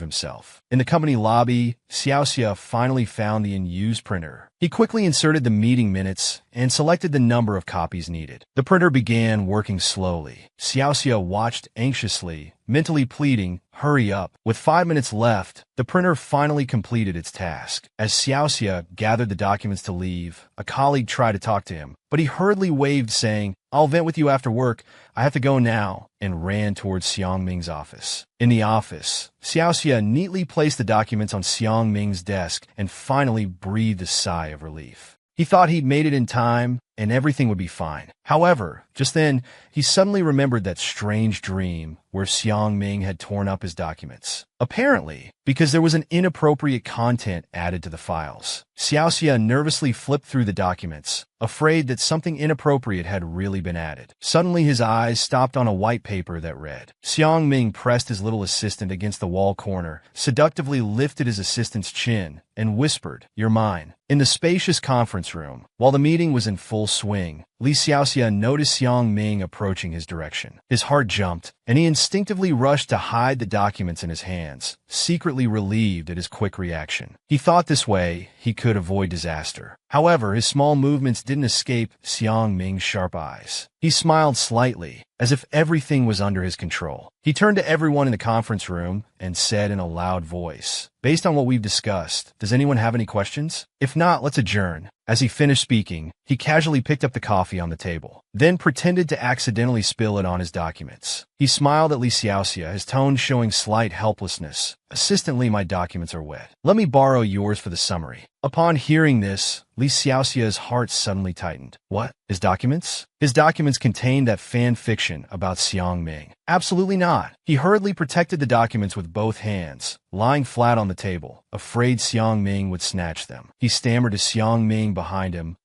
himself. In the company lobby, Xiaoxia finally found the unused printer. He quickly inserted the meeting minutes and selected the number of copies needed. The printer began working slowly. Xiaoxia watched anxiously, mentally pleading, "Hurry up." With 5 minutes left, the printer finally completed its task. As Xiaoxia gathered the documents to leave, a colleague tried to talk to him, but he hurriedly waved, saying, "I'll vent with you after work. I have to go now," and ran towards Xiang Ming's office. In the office, Xiaoxia neatly placed the documents on Xiang Ming's desk and finally breathed a sigh of relief. He thought he'd made it in time and everything would be fine. However, just then, he suddenly remembered that strange dream where Xiang Ming had torn up his documents. Apparently, because there was an inappropriate content added to the files. Xiaoxia nervously flipped through the documents, afraid that something inappropriate had really been added. Suddenly, his eyes stopped on a white paper that read. Xiang Ming pressed his little assistant against the wall corner, seductively lifted his assistant's chin, and whispered, "You're mine." In the spacious conference room, while the meeting was in full swing, Li Xiaoxia noticed Xiang Ming approaching his direction. His heart jumped, and he instinctively rushed to hide the documents in his hands, secretly relieved at his quick reaction. He thought this way he could avoid disaster. However, his small movements didn't escape Xiang Ming's sharp eyes. He smiled slightly, as if everything was under his control. He turned to everyone in the conference room and said in a loud voice, "Based on what we've discussed, does anyone have any questions? If not, let's adjourn." As he finished speaking, he casually picked up the coffee on the table, then pretended to accidentally spill it on his documents. He smiled at Li Xiaoxia, his tone showing slight helplessness. "Assistant Li, my documents are wet. Let me borrow yours for the summary." Upon hearing this, Li Xiaoxia's heart suddenly tightened. What? His documents? His documents contained that fan fiction about Xiang Ming. Absolutely not. He hurriedly protected the documents with both hands, lying flat on the table, afraid Xiang Ming would snatch them. He stammered to Xiang Ming behind him,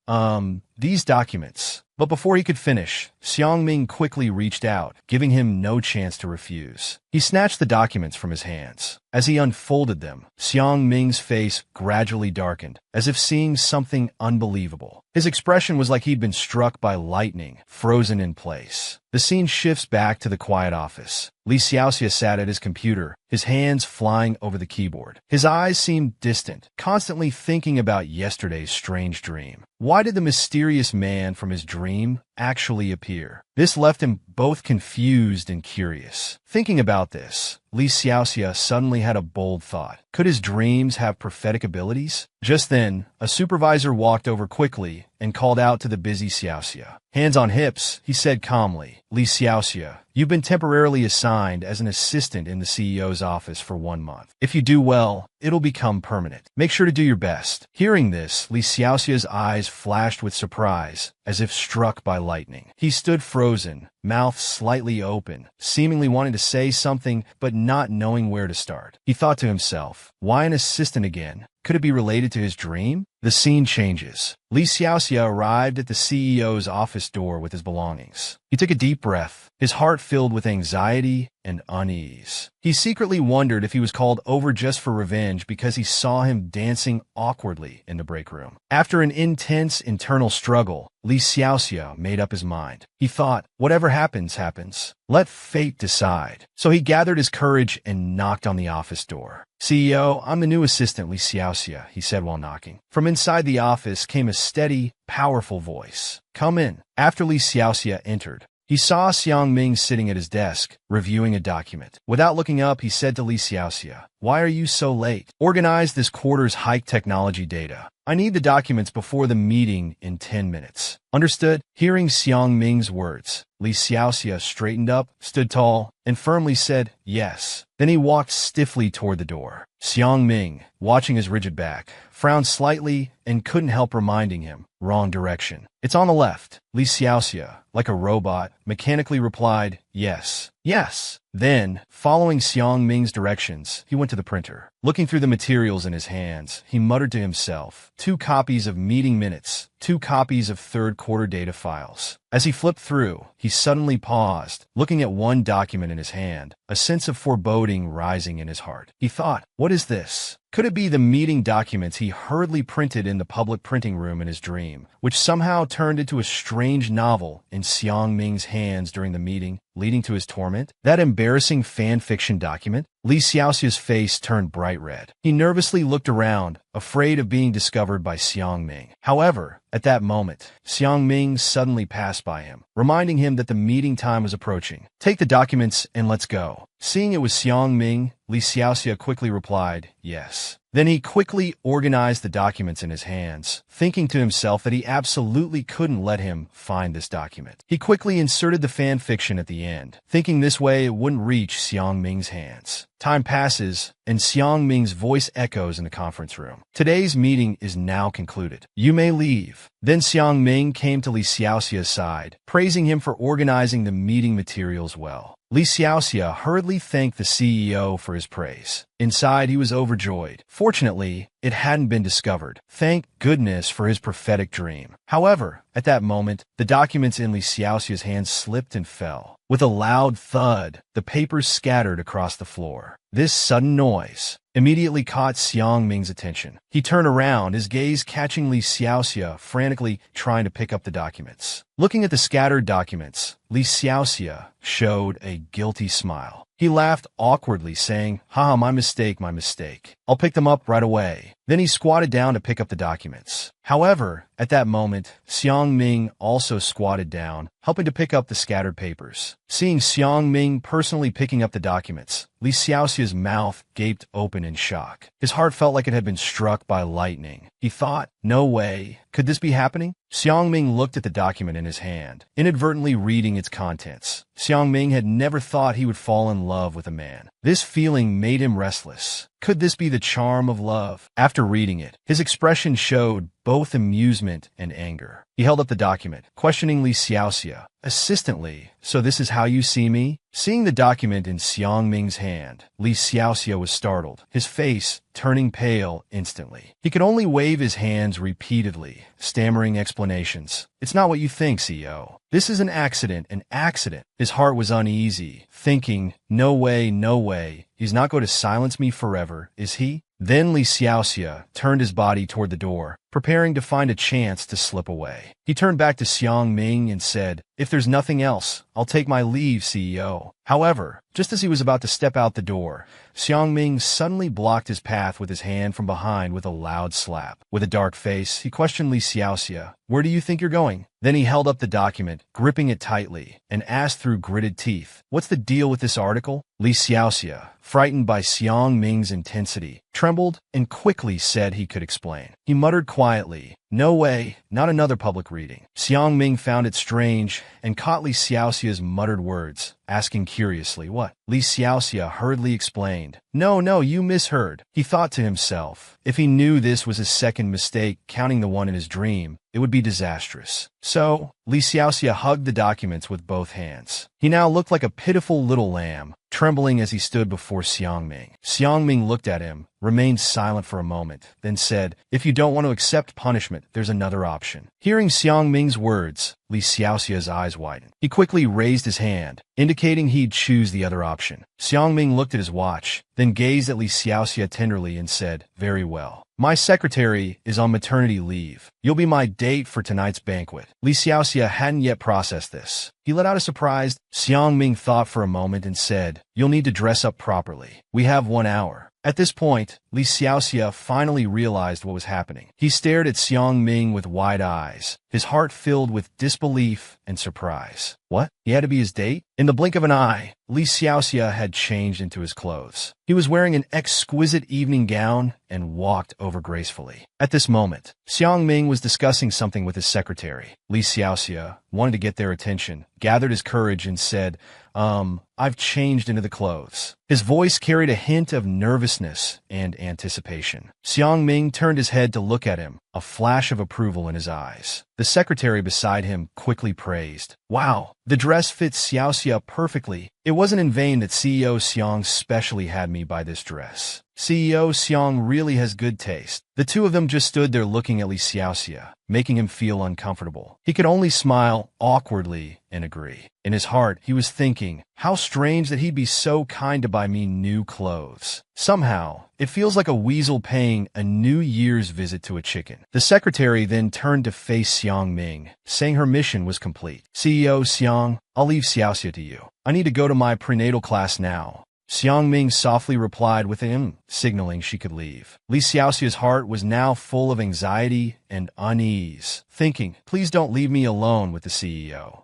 these documents." But before he could finish, Xiang Ming quickly reached out, giving him no chance to refuse. He snatched the documents from his hands. As he unfolded them, Xiang Ming's face gradually darkened, as if seeing something unbelievable. His expression was like he'd been struck by lightning, frozen in place. The scene shifts back to the quiet office. Li Xiaoxia sat at his computer, his hands flying over the keyboard. His eyes seemed distant, constantly thinking about yesterday's strange dream. Why did the mysterious man from his dream actually appear? This left him both confused and curious. Thinking about this, Li Xiaoxia suddenly had a bold thought. Could his dreams have prophetic abilities? Just then, a supervisor walked over quickly and called out to the busy Xiaoxia. Hands on hips, he said calmly, "Li Xiaoxia, you've been temporarily assigned as an assistant in the CEO's office for 1 month. If you do well, it'll become permanent. Make sure to do your best." Hearing this, Li Xiaoxia's eyes flashed with surprise, as if struck by lightning. He stood frozen, mouth slightly open, seemingly wanting to say something but not knowing where to start. He thought to himself, why an assistant again? Could it be related to his dream? The scene changes. Li Xiaoxia arrived at the CEO's office door with his belongings. He took a deep breath, his heart filled with anxiety and unease. He secretly wondered if he was called over just for revenge because he saw him dancing awkwardly in the break room. After an intense internal struggle, Li Xiaoxia made up his mind. He thought, whatever happens, happens. Let fate decide. So he gathered his courage and knocked on the office door. CEO, I'm the new assistant, Li Xiaoxia, he said while knocking. From inside the office came a steady, powerful voice. Come in. After Li Xiaoxia entered, he saw Xiang Ming sitting at his desk, reviewing a document. Without looking up, he said to Li Xiaoxia, "Why are you so late? Organize this quarter's hike technology data. I need the documents before the meeting in 10 minutes. Understood?" Hearing Xiang Ming's words, Li Xiaoxia straightened up, stood tall, and firmly said, "Yes." Then he walked stiffly toward the door. Xiang Ming, watching his rigid back, frowned slightly and couldn't help reminding him, "Wrong direction. It's on the left." Li Xiaoxia, like a robot, mechanically replied, "Yes, yes." Then, following Xiang Ming's directions, he went to the printer. Looking through the materials in his hands, he muttered to himself, 2 copies of meeting minutes, 2 copies of third-quarter data files. As he flipped through, he suddenly paused, looking at one document in his hand, a sense of foreboding rising in his heart. He thought, what is this? Could it be the meeting documents he hurriedly printed in the public printing room in his dream, which somehow turned into a strange novel in Xiang Ming's hands during the meeting, leading to his torment? That embarrassing fan fiction document? Li Xiaoxia's face turned bright red. He nervously looked around, afraid of being discovered by Xiang Ming. However, at that moment, Xiang Ming suddenly passed by him, reminding him that the meeting time was approaching. "Take the documents and let's go." Seeing it was Xiang Ming, Li Xiaoxia quickly replied, "Yes." Then he quickly organized the documents in his hands, thinking to himself that he absolutely couldn't let him find this document. He quickly inserted the fan fiction at the end, thinking this way it wouldn't reach Xiang Ming's hands. Time passes, and Xiang Ming's voice echoes in the conference room. "Today's meeting is now concluded. You may leave." Then Xiang Ming came to Li Xiaoxia's side, praising him for organizing the meeting materials well. Li Xiaoxia hurriedly thanked the CEO for his praise. Inside, he was overjoyed. Fortunately, it hadn't been discovered. Thank goodness for his prophetic dream. However, at that moment, the documents in Li Xiaoxia's hands slipped and fell. With a loud thud, the papers scattered across the floor. This sudden noise immediately caught Xiang Ming's attention. He turned around, his gaze catching Li Xiaoxia frantically trying to pick up the documents. Looking at the scattered documents, Li Xiaoxia showed a guilty smile. He laughed awkwardly, saying, "Haha, my mistake, my mistake. I'll pick them up right away." Then he squatted down to pick up the documents. However, at that moment, Xiang Ming also squatted down, helping to pick up the scattered papers. Seeing Xiang Ming personally picking up the documents, Li Xiaoxia's mouth gaped open in shock. His heart felt like it had been struck by lightning. He thought, no way. Could this be happening? Xiang Ming looked at the document in his hand, inadvertently reading its contents. Xiang Ming had never thought he would fall in love with a man. This feeling made him restless. Could this be the charm of love? After reading it, his expression showed both amusement and anger. He held up the document, questioning Li Xiaoxia. "Assistantly, so this is how you see me?" Seeing the document in Xiang Ming's hand, Li Xiaoxia was startled, his face turning pale instantly. He could only wave his hands repeatedly, stammering explanations. "It's not what you think, CEO. This is an accident, an accident." His heart was uneasy, thinking, no way, he's not going to silence me forever, is he? Then Li Xiaoxia turned his body toward the door, preparing to find a chance to slip away. He turned back to Xiang Ming and said, "If there's nothing else, I'll take my leave, CEO." However, just as he was about to step out the door, Xiang Ming suddenly blocked his path with his hand from behind with a loud slap. With a dark face, he questioned Li Xiaoxia, "Where do you think you're going?" Then he held up the document, gripping it tightly, and asked through gritted teeth, "What's the deal with this article?" Li Xiaoxia, frightened by Xiang Ming's intensity, trembled and quickly said he could explain. He muttered quietly, "No way, not another public reading." Xiang Ming found it strange and caught Li Xiaoxia's muttered words, asking curiously, "What?" Li Xiaoxia hurriedly explained, No, you misheard." He thought to himself, if he knew this was his second mistake, counting the one in his dream, it would be disastrous. So, Li Xiaoxia hugged the documents with both hands. He now looked like a pitiful little lamb, trembling as he stood before Xiang Ming. Xiang Ming looked at him, remained silent for a moment, then said, "If you don't want to accept punishment, moment, there's another option. Hearing Xiang Ming's words, Li Xiaoxia's eyes widened. He quickly raised his hand, indicating he'd choose the other option. Xiang Ming looked at his watch, then gazed at Li Xiaoxia tenderly and said, "Very well. My secretary is on maternity leave. You'll be my date for tonight's banquet." Li Xiaoxia hadn't yet processed this. He let out a surprised, Xiang Ming thought for a moment and said, "You'll need to dress up properly. We have 1 hour." At this point, Li Xiaoxia finally realized what was happening. He stared at Xiang Ming with wide eyes, his heart filled with disbelief and surprise. What? He had to be his date? In the blink of an eye, Li Xiaoxia had changed into his clothes. He was wearing an exquisite evening gown and walked over gracefully. At this moment, Xiang Ming was discussing something with his secretary. Li Xiaoxia wanted to get their attention, gathered his courage, and said, I've changed into the clothes." His voice carried a hint of nervousness and anticipation. Xiang Ming turned his head to look at him, a flash of approval in his eyes. The secretary beside him quickly praised, "Wow, the dress fits Xiaoxia perfectly. It wasn't in vain that CEO Xiang specially had me buy this dress. CEO Xiang really has good taste." The two of them just stood there looking at Li Xiaoxia, making him feel uncomfortable. He could only smile awkwardly and agree. In his heart, he was thinking, how strange that he'd be so kind to buy me new clothes. Somehow, it feels like a weasel paying a New Year's visit to a chicken. The secretary then turned to face Xiang Ming, saying her mission was complete. "CEO Xiang, I'll leave Xiaoxia to you. I need to go to my prenatal class now." Xiang Ming softly replied with him, signaling she could leave. Li Xiaoxia's heart was now full of anxiety and unease, thinking, "Please don't leave me alone with the CEO."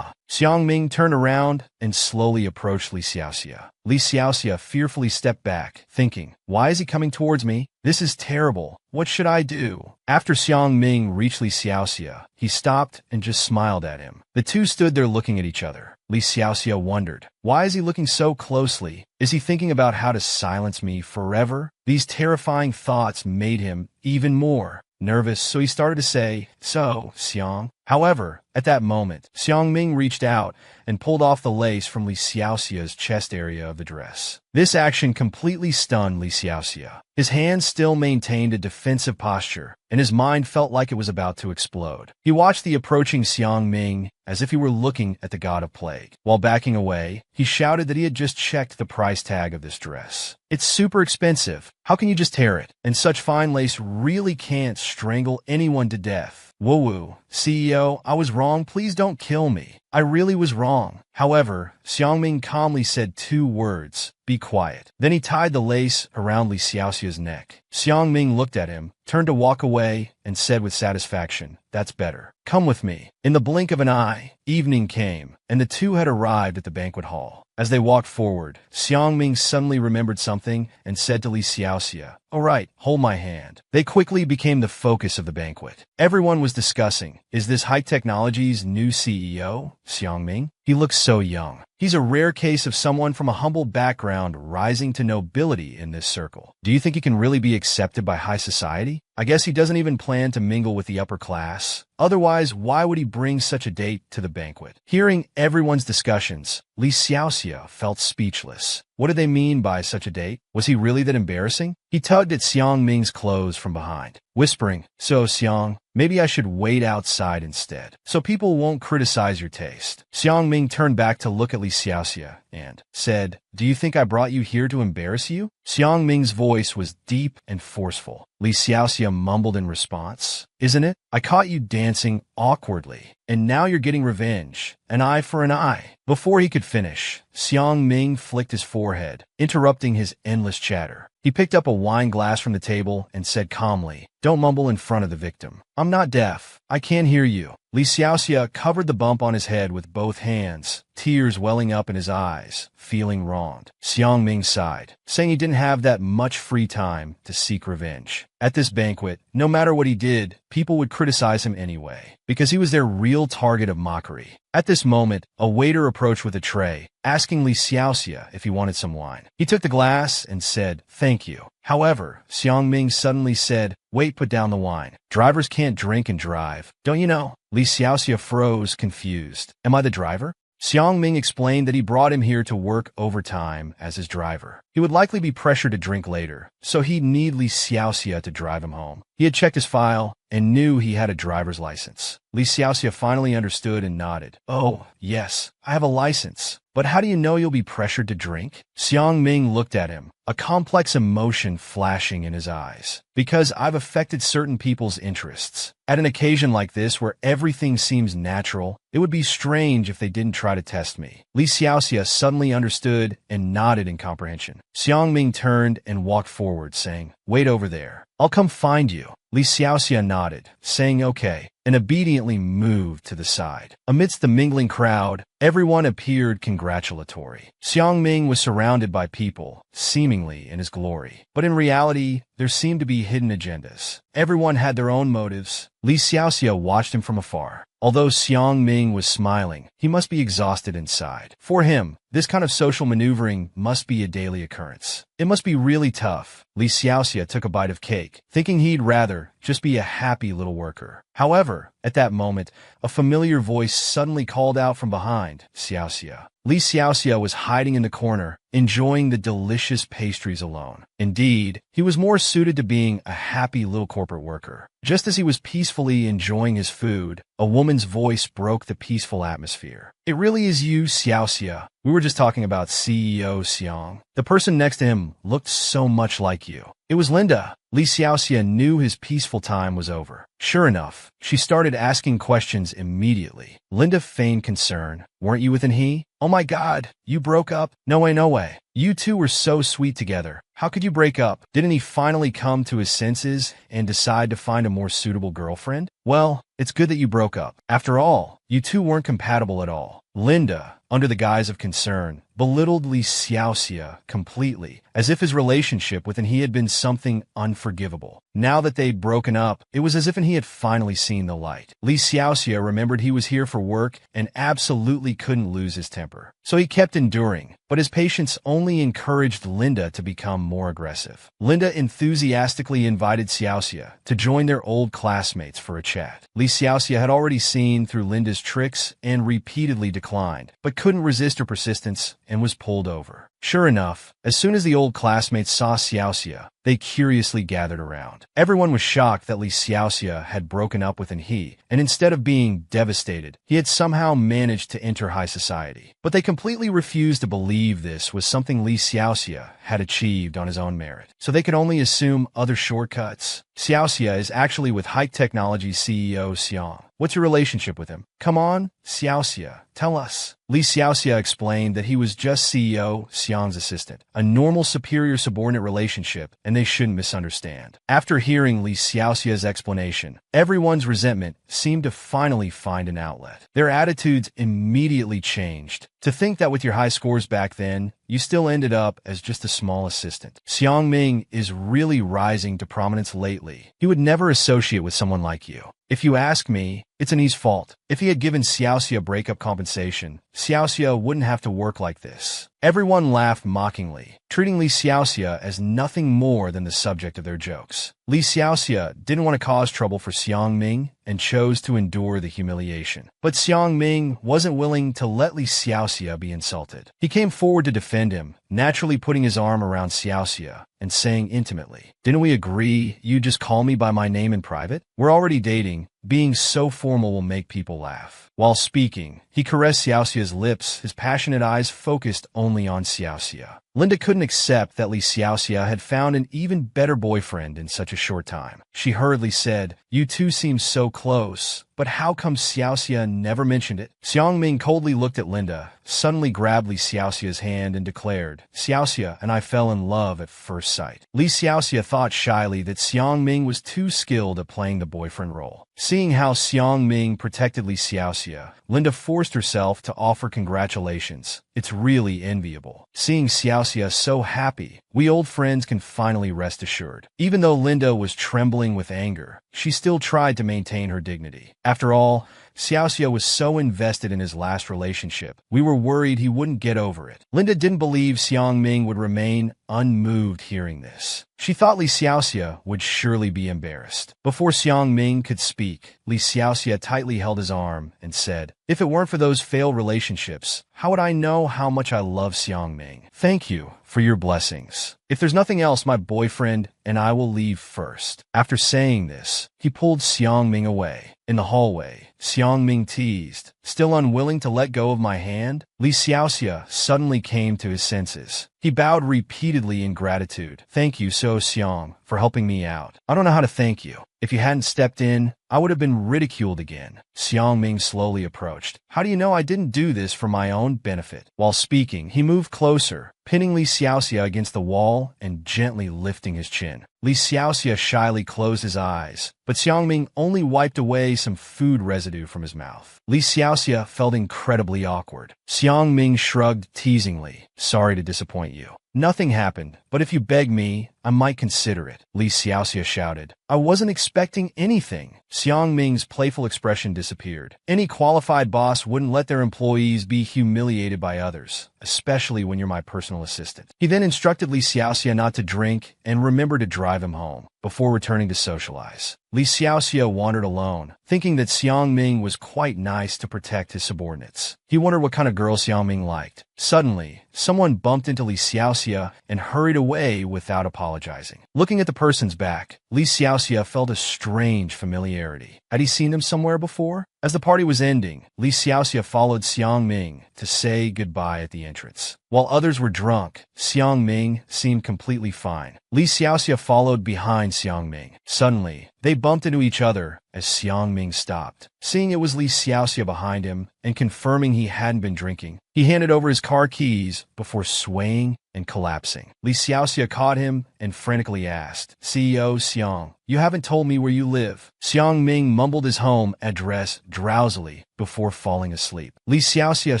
Xiang Ming turned around and slowly approached Li Xiaoxia. Li Xiaoxia fearfully stepped back, thinking, "Why is he coming towards me? This is terrible. What should I do?" After Xiang Ming reached Li Xiaoxia, he stopped and just smiled at him. The two stood there looking at each other. Li Xiaoxia wondered, why is he looking so closely? Is he thinking about how to silence me forever? These terrifying thoughts made him even more nervous, so he started to say, "So, Xiang." However, at that moment, Xiang Ming reached out and pulled off the lace from Li Xiaoxia's chest area of the dress. This action completely stunned Li Xiaoxia. His hands still maintained a defensive posture, and his mind felt like it was about to explode. He watched the approaching Xiang Ming as if he were looking at the god of plague. While backing away, he shouted that he had just checked the price tag of this dress. "It's super expensive. How can you just tear it? And such fine lace really can't strangle anyone to death." "Woo-woo, CEO, I was wrong. Please don't kill me. I really was wrong." However, Xiang Ming calmly said 2 words, "Be quiet." Then he tied the lace around Li Xiaoxia's neck. Xiang Ming looked at him, turned to walk away, and said with satisfaction, "That's better. Come with me." In the blink of an eye, evening came, and the two had arrived at the banquet hall. As they walked forward, Xiang Ming suddenly remembered something and said to Li Xiaoxia, "All right, hold my hand." They quickly became the focus of the banquet. Everyone was discussing, is this high technology's new CEO, Xiang Ming? He looks so young. He's a rare case of someone from a humble background rising to nobility in this circle. Do you think he can really be accepted by high society? I guess he doesn't even plan to mingle with the upper class. Otherwise, why would he bring such a date to the banquet? Hearing everyone's discussions, Li Xiaoxia felt speechless. What did they mean by such a date? Was he really that embarrassing? He tugged at Xiang Ming's clothes from behind, whispering, "So, Xiang, maybe I should wait outside instead, so people won't criticize your taste." Xiang Ming turned back to look at Li Xiaoxia and said, "Do you think I brought you here to embarrass you?" Xiang Ming's voice was deep and forceful. Li Xiaoxia mumbled in response, "Isn't it? I caught you dancing awkwardly, and now you're getting revenge. An eye for an eye." Before he could finish, Xiang Ming flicked his forehead, interrupting his endless chatter. He picked up a wine glass from the table and said calmly, "Don't mumble in front of the victim. I'm not deaf. I can't hear you." Li Xiaoxia covered the bump on his head with both hands, tears welling up in his eyes, feeling wronged. Xiang Ming sighed, saying he didn't have that much free time to seek revenge. At this banquet, no matter what he did, people would criticize him anyway, because he was their real target of mockery. At this moment, a waiter approached with a tray, asking Li Xiaoxia if he wanted some wine. He took the glass and said, "Thank you." However, Xiang Ming suddenly said, "Wait, put down the wine. Drivers can't drink and drive. Don't you know?" Li Xiaoxia froze, confused. "Am I the driver?" Xiang Ming explained that he brought him here to work overtime as his driver. He would likely be pressured to drink later, so he'd need Li Xiaoxia to drive him home. He had checked his file and knew he had a driver's license. Li Xiaoxia finally understood and nodded. Oh, yes, I have a license. But how do you know you'll be pressured to drink? Xiang Ming looked at him, a complex emotion flashing in his eyes. Because I've affected certain people's interests. At an occasion like this where everything seems natural, it would be strange if they didn't try to test me. Li Xiaoxia suddenly understood and nodded in comprehension. Xiang Ming turned and walked forward, saying, "Wait over there. I'll come find you." Li Xiaoxia nodded, saying okay, and obediently moved to the side. Amidst the mingling crowd, everyone appeared congratulatory. Xiang Ming was surrounded by people, seemingly in his glory. But in reality, there seemed to be hidden agendas. Everyone had their own motives. Li Xiaoxia watched him from afar. Although Xiang Ming was smiling, he must be exhausted inside. For him, this kind of social maneuvering must be a daily occurrence. It must be really tough. Li Xiaoxia took a bite of cake, thinking he'd rather just be a happy little worker. However, at that moment, a familiar voice suddenly called out from behind, "Xiaoxia." Li Xiaoxia was hiding in the corner, enjoying the delicious pastries alone. Indeed, he was more suited to being a happy little corporate worker. Just as he was peacefully enjoying his food, a woman's voice broke the peaceful atmosphere. "It really is you, Xiaoxia. We were just talking about CEO Xiang. The person next to him looked so much like you." It was Linda. Li Xiaoxia knew his peaceful time was over. Sure enough, she started asking questions immediately. Linda feigned concern. "Weren't you with an he? Oh my God, you broke up? No way, no way. You two were so sweet together. How could you break up? Didn't he finally come to his senses and decide to find a more suitable girlfriend? Well, it's good that you broke up. After all, you two weren't compatible at all." Linda, under the guise of concern, belittled Li Xiaoxia completely, as if his relationship with he had been something unforgivable. Now that they'd broken up, it was as if he had finally seen the light. Li Xiaoxia remembered he was here for work and absolutely couldn't lose his temper. So he kept enduring, but his patience only encouraged Linda to become more aggressive. Linda enthusiastically invited Xiaoxia to join their old classmates for a chat. Li Xiaoxia had already seen through Linda's tricks and repeatedly declined, but couldn't resist her persistence and was pulled over. Sure enough, as soon as the old classmates saw Xiaoxia, they curiously gathered around. Everyone was shocked that Li Xiaoxia had broken up with he, and instead of being devastated, he had somehow managed to enter high society. But they completely refused to believe this was something Li Xiaoxia had achieved on his own merit, so they could only assume other shortcuts. Xiaoxia is actually with Hike Technology's CEO Xiang. What's your relationship with him? Come on, Xiaoxia, tell us. Li Xiaoxia explained that he was just CEO Xiang's assistant, a normal superior-subordinate relationship, and they shouldn't misunderstand. After hearing Li Xiaoxia's explanation, everyone's resentment seemed to finally find an outlet. Their attitudes immediately changed. To think that with your high scores back then, you still ended up as just a small assistant. Xiang Ming is really rising to prominence lately. He would never associate with someone like you. If you ask me, it's Annie's fault. If he had given Xiaoxia breakup compensation, Xiaoxia wouldn't have to work like this. Everyone laughed mockingly, treating Li Xiaoxia as nothing more than the subject of their jokes. Li Xiaoxia didn't want to cause trouble for Xiang Ming and chose to endure the humiliation. But Xiang Ming wasn't willing to let Li Xiaoxia be insulted. He came forward to defend him, naturally putting his arm around Xiaoxia and saying intimately, "Didn't we agree you just call me by my name in private? We're already dating. Being so formal will make people laugh." While speaking, he caressed Xiaoxia's lips, his passionate eyes focused only on Xiaoxia. Linda couldn't accept that Li Xiaoxia had found an even better boyfriend in such a short time. She hurriedly said, "You two seem so close, but how come Xiaoxia never mentioned it?" Xiang Ming coldly looked at Linda, suddenly grabbed Li Xiaoxia's hand and declared, "Xiaoxia and I fell in love at first sight." Li Xiaoxia thought shyly that Xiang Ming was too skilled at playing the boyfriend role. Seeing how Xiang Ming protected Li Xiaoxia, Linda forced herself to offer congratulations. "It's really enviable. Seeing Xiaoxia so happy, we old friends can finally rest assured." Even though Linda was trembling with anger, she still tried to maintain her dignity. After all, Xiaoxia was so invested in his last relationship, we were worried he wouldn't get over it. Linda didn't believe Xiang Ming would remain unmoved hearing this. She thought Li Xiaoxia would surely be embarrassed. Before Xiang Ming could speak, Li Xiaoxia tightly held his arm and said, "If it weren't for those failed relationships, how would I know how much I love Xiang Ming? Thank you for your blessings. If there's nothing else, my boyfriend and I will leave first." After saying this, he pulled Xiangming away. In the hallway, Xiangming teased, "Still unwilling to let go of my hand?" Li Xiaoxia suddenly came to his senses. He bowed repeatedly in gratitude. "Thank you so, Xiang, for helping me out. I don't know how to thank you. If you hadn't stepped in, I would have been ridiculed again." Xiangming slowly approached. "How do you know I didn't do this for my own benefit?" While speaking, he moved closer, pinning Li Xiaoxia against the wall and gently lifting his chin. Li Xiaoxia shyly closed his eyes, but Xiangming only wiped away some food residue from his mouth. Li Xiaoxia felt incredibly awkward. Xiangming shrugged teasingly. "Sorry to disappoint you. Nothing happened, but if you beg me, I might consider it," Li Xiaoxia shouted. "I wasn't expecting anything." Xiangming's playful expression disappeared. Any qualified boss wouldn't let their employees be humiliated by others, especially when you're my personal assistant. He then instructed Li Xiaoxia not to drink and remember to drive him home, before returning to socialize. Li Xiaoxia wandered alone, thinking that Xiangming was quite nice to protect his subordinates. He wondered what kind of girl Xiangming liked. Suddenly, someone bumped into Li Xiaoxia and hurried away without apologizing. Looking at the person's back, Li Xiaoxia felt a strange familiarity. Had he seen them somewhere before? As the party was ending, Li Xiaoxia followed Xiangming to say goodbye at the entrance. While others were drunk, Xiangming seemed completely fine. Li Xiaoxia followed behind Xiangming. Suddenly, they bumped into each other as Xiangming stopped. Seeing it was Li Xiaoxia behind him and confirming he hadn't been drinking, he handed over his car keys before swaying and collapsing. Li Xiaoxia caught him and frantically asked, "CEO Xiang, you haven't told me where you live." Xiangming mumbled his home address drowsily before falling asleep. Li Xiaoxia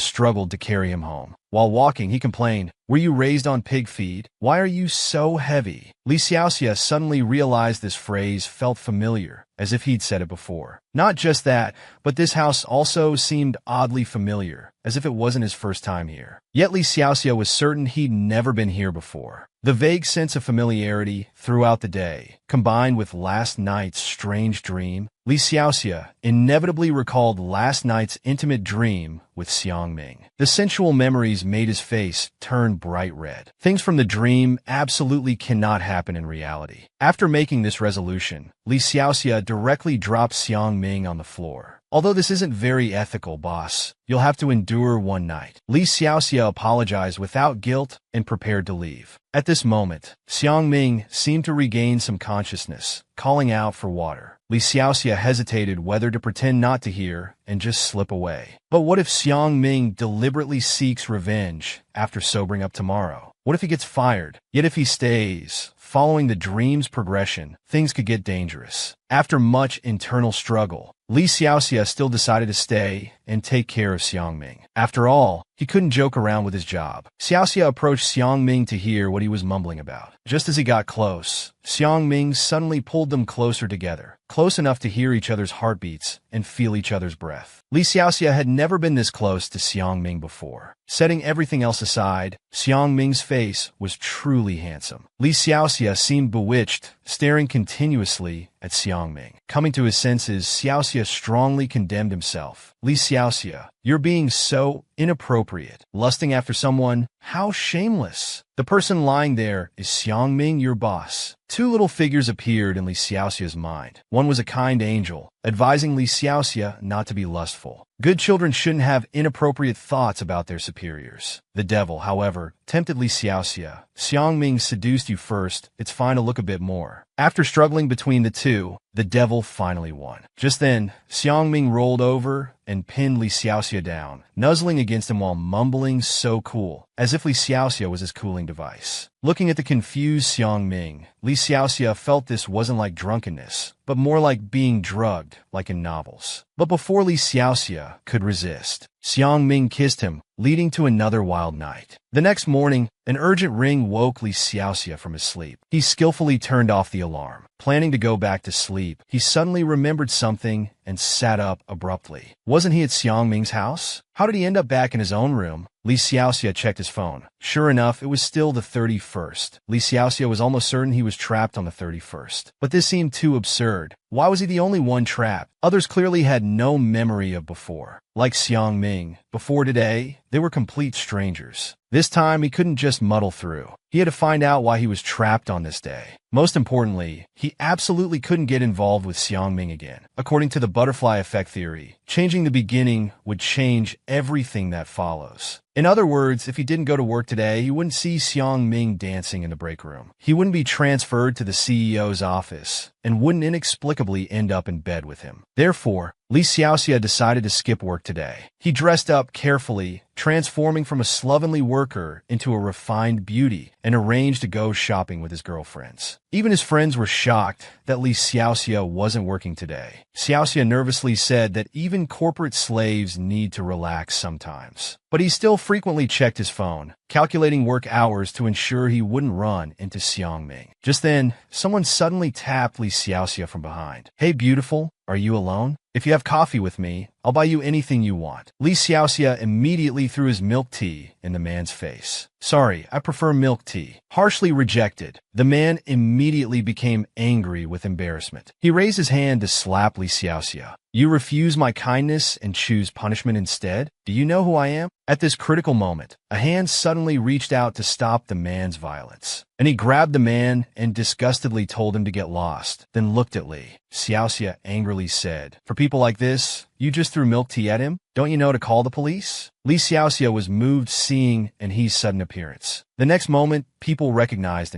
struggled to carry him home. While walking, he complained, "Were you raised on pig feed? Why are you so heavy?" Li Xiaoxia suddenly realized this phrase felt familiar, as if he'd said it before. Not just that, but this house also seemed oddly familiar, as if it wasn't his first time here. Yet Li Xiaoxia was certain he'd never been here before. The vague sense of familiarity throughout the day, combined with last night's strange dream, Li Xiaoxia inevitably recalled last night's intimate dream with Xiangming. The sensual memories made his face turn bright red. Things from the dream absolutely cannot happen in reality. After making this resolution, Li Xiaoxia directly dropped Xiangming on the floor. "Although this isn't very ethical, boss, you'll have to endure one night." Li Xiaoxia apologized without guilt and prepared to leave. At this moment, Xiangming seemed to regain some consciousness, calling out for water. Li Xiaoxia hesitated whether to pretend not to hear and just slip away. But what if Xiangming deliberately seeks revenge after sobering up tomorrow? What if he gets fired? Yet if he stays, following the dream's progression, things could get dangerous. After much internal struggle, Li Xiaoxia still decided to stay and take care of Xiangming. After all, he couldn't joke around with his job. Xiaoxia approached Xiangming to hear what he was mumbling about. Just as he got close, Xiangming suddenly pulled them closer together, close enough to hear each other's heartbeats and feel each other's breath. Li Xiaoxia had never been this close to Xiangming before. Setting everything else aside, Xiangming's face was truly handsome. Li Xiaoxia seemed bewitched, staring continuously at Xiangming. Coming to his senses, Xiaoxia strongly condemned himself. "Li Xiaoxia, you're being so inappropriate. Lusting after someone? How shameless." "The person lying there is Xiangming, your boss." Two little figures appeared in Li Xiaoxia's mind. One was a kind angel, advising Li Xiaoxia not to be lustful. Good children shouldn't have inappropriate thoughts about their superiors. The devil, however, tempted Li Xiaoxia. "Xiangming seduced you first, it's fine to look a bit more." After struggling between the two, the devil finally won. Just then, Xiangming rolled over and pinned Li Xiaoxia down, nuzzling against him while mumbling "so cool," as if Li Xiaoxia was his cooling device. Looking at the confused Xiangming, Li Xiaoxia felt this wasn't like drunkenness, but more like being drugged, like in novels. But before Li Xiaoxia could resist, Xiangming kissed him, leading to another wild night. The next morning, an urgent ring woke Li Xiaoxia from his sleep. He skillfully turned off the alarm. Planning to go back to sleep, he suddenly remembered something and sat up abruptly. Wasn't he at Xiangming's house? How did he end up back in his own room? Li Xiaoxia checked his phone. Sure enough, it was still the 31st. Li Xiaoxia was almost certain he was trapped on the 31st. But this seemed too absurd. Why was he the only one trapped? Others clearly had no memory of before. Like Xiangming, before today, they were complete strangers. This time, he couldn't just muddle through. He had to find out why he was trapped on this day. Most importantly, he absolutely couldn't get involved with Xiangming again. According to the butterfly effect theory, changing the beginning would change everything that follows. In other words, if he didn't go to work today, he wouldn't see Xiangming dancing in the break room. He wouldn't be transferred to the CEO's office and wouldn't inexplicably end up in bed with him. Therefore, Li Xiaoxia decided to skip work today. He dressed up carefully, transforming from a slovenly worker into a refined beauty, and arranged to go shopping with his girlfriends. Even his friends were shocked that Li Xiaoxia wasn't working today. Xiaoxia nervously said that even corporate slaves need to relax sometimes. But he still frequently checked his phone, calculating work hours to ensure he wouldn't run into Xiangming. Just then, someone suddenly tapped Li Xiaoxia from behind. "Hey, beautiful, are you alone? If you have coffee with me, I'll buy you anything you want." Li Xiaoxia immediately threw his milk tea in the man's face. "Sorry, I prefer milk tea." Harshly rejected, the man immediately became angry with embarrassment. He raised his hand to slap Li Xiaoxia. "You refuse my kindness and choose punishment instead? Do you know who I am?" At this critical moment, a hand suddenly reached out to stop the man's violence. And he grabbed the man and disgustedly told him to get lost, then looked at Li. Xiaoxia angrily said, "For people like this, you just threw milk tea at him? Don't you know to call the police?" Li Xiaoxia was moved seeing He's sudden appearance. The next moment, people recognized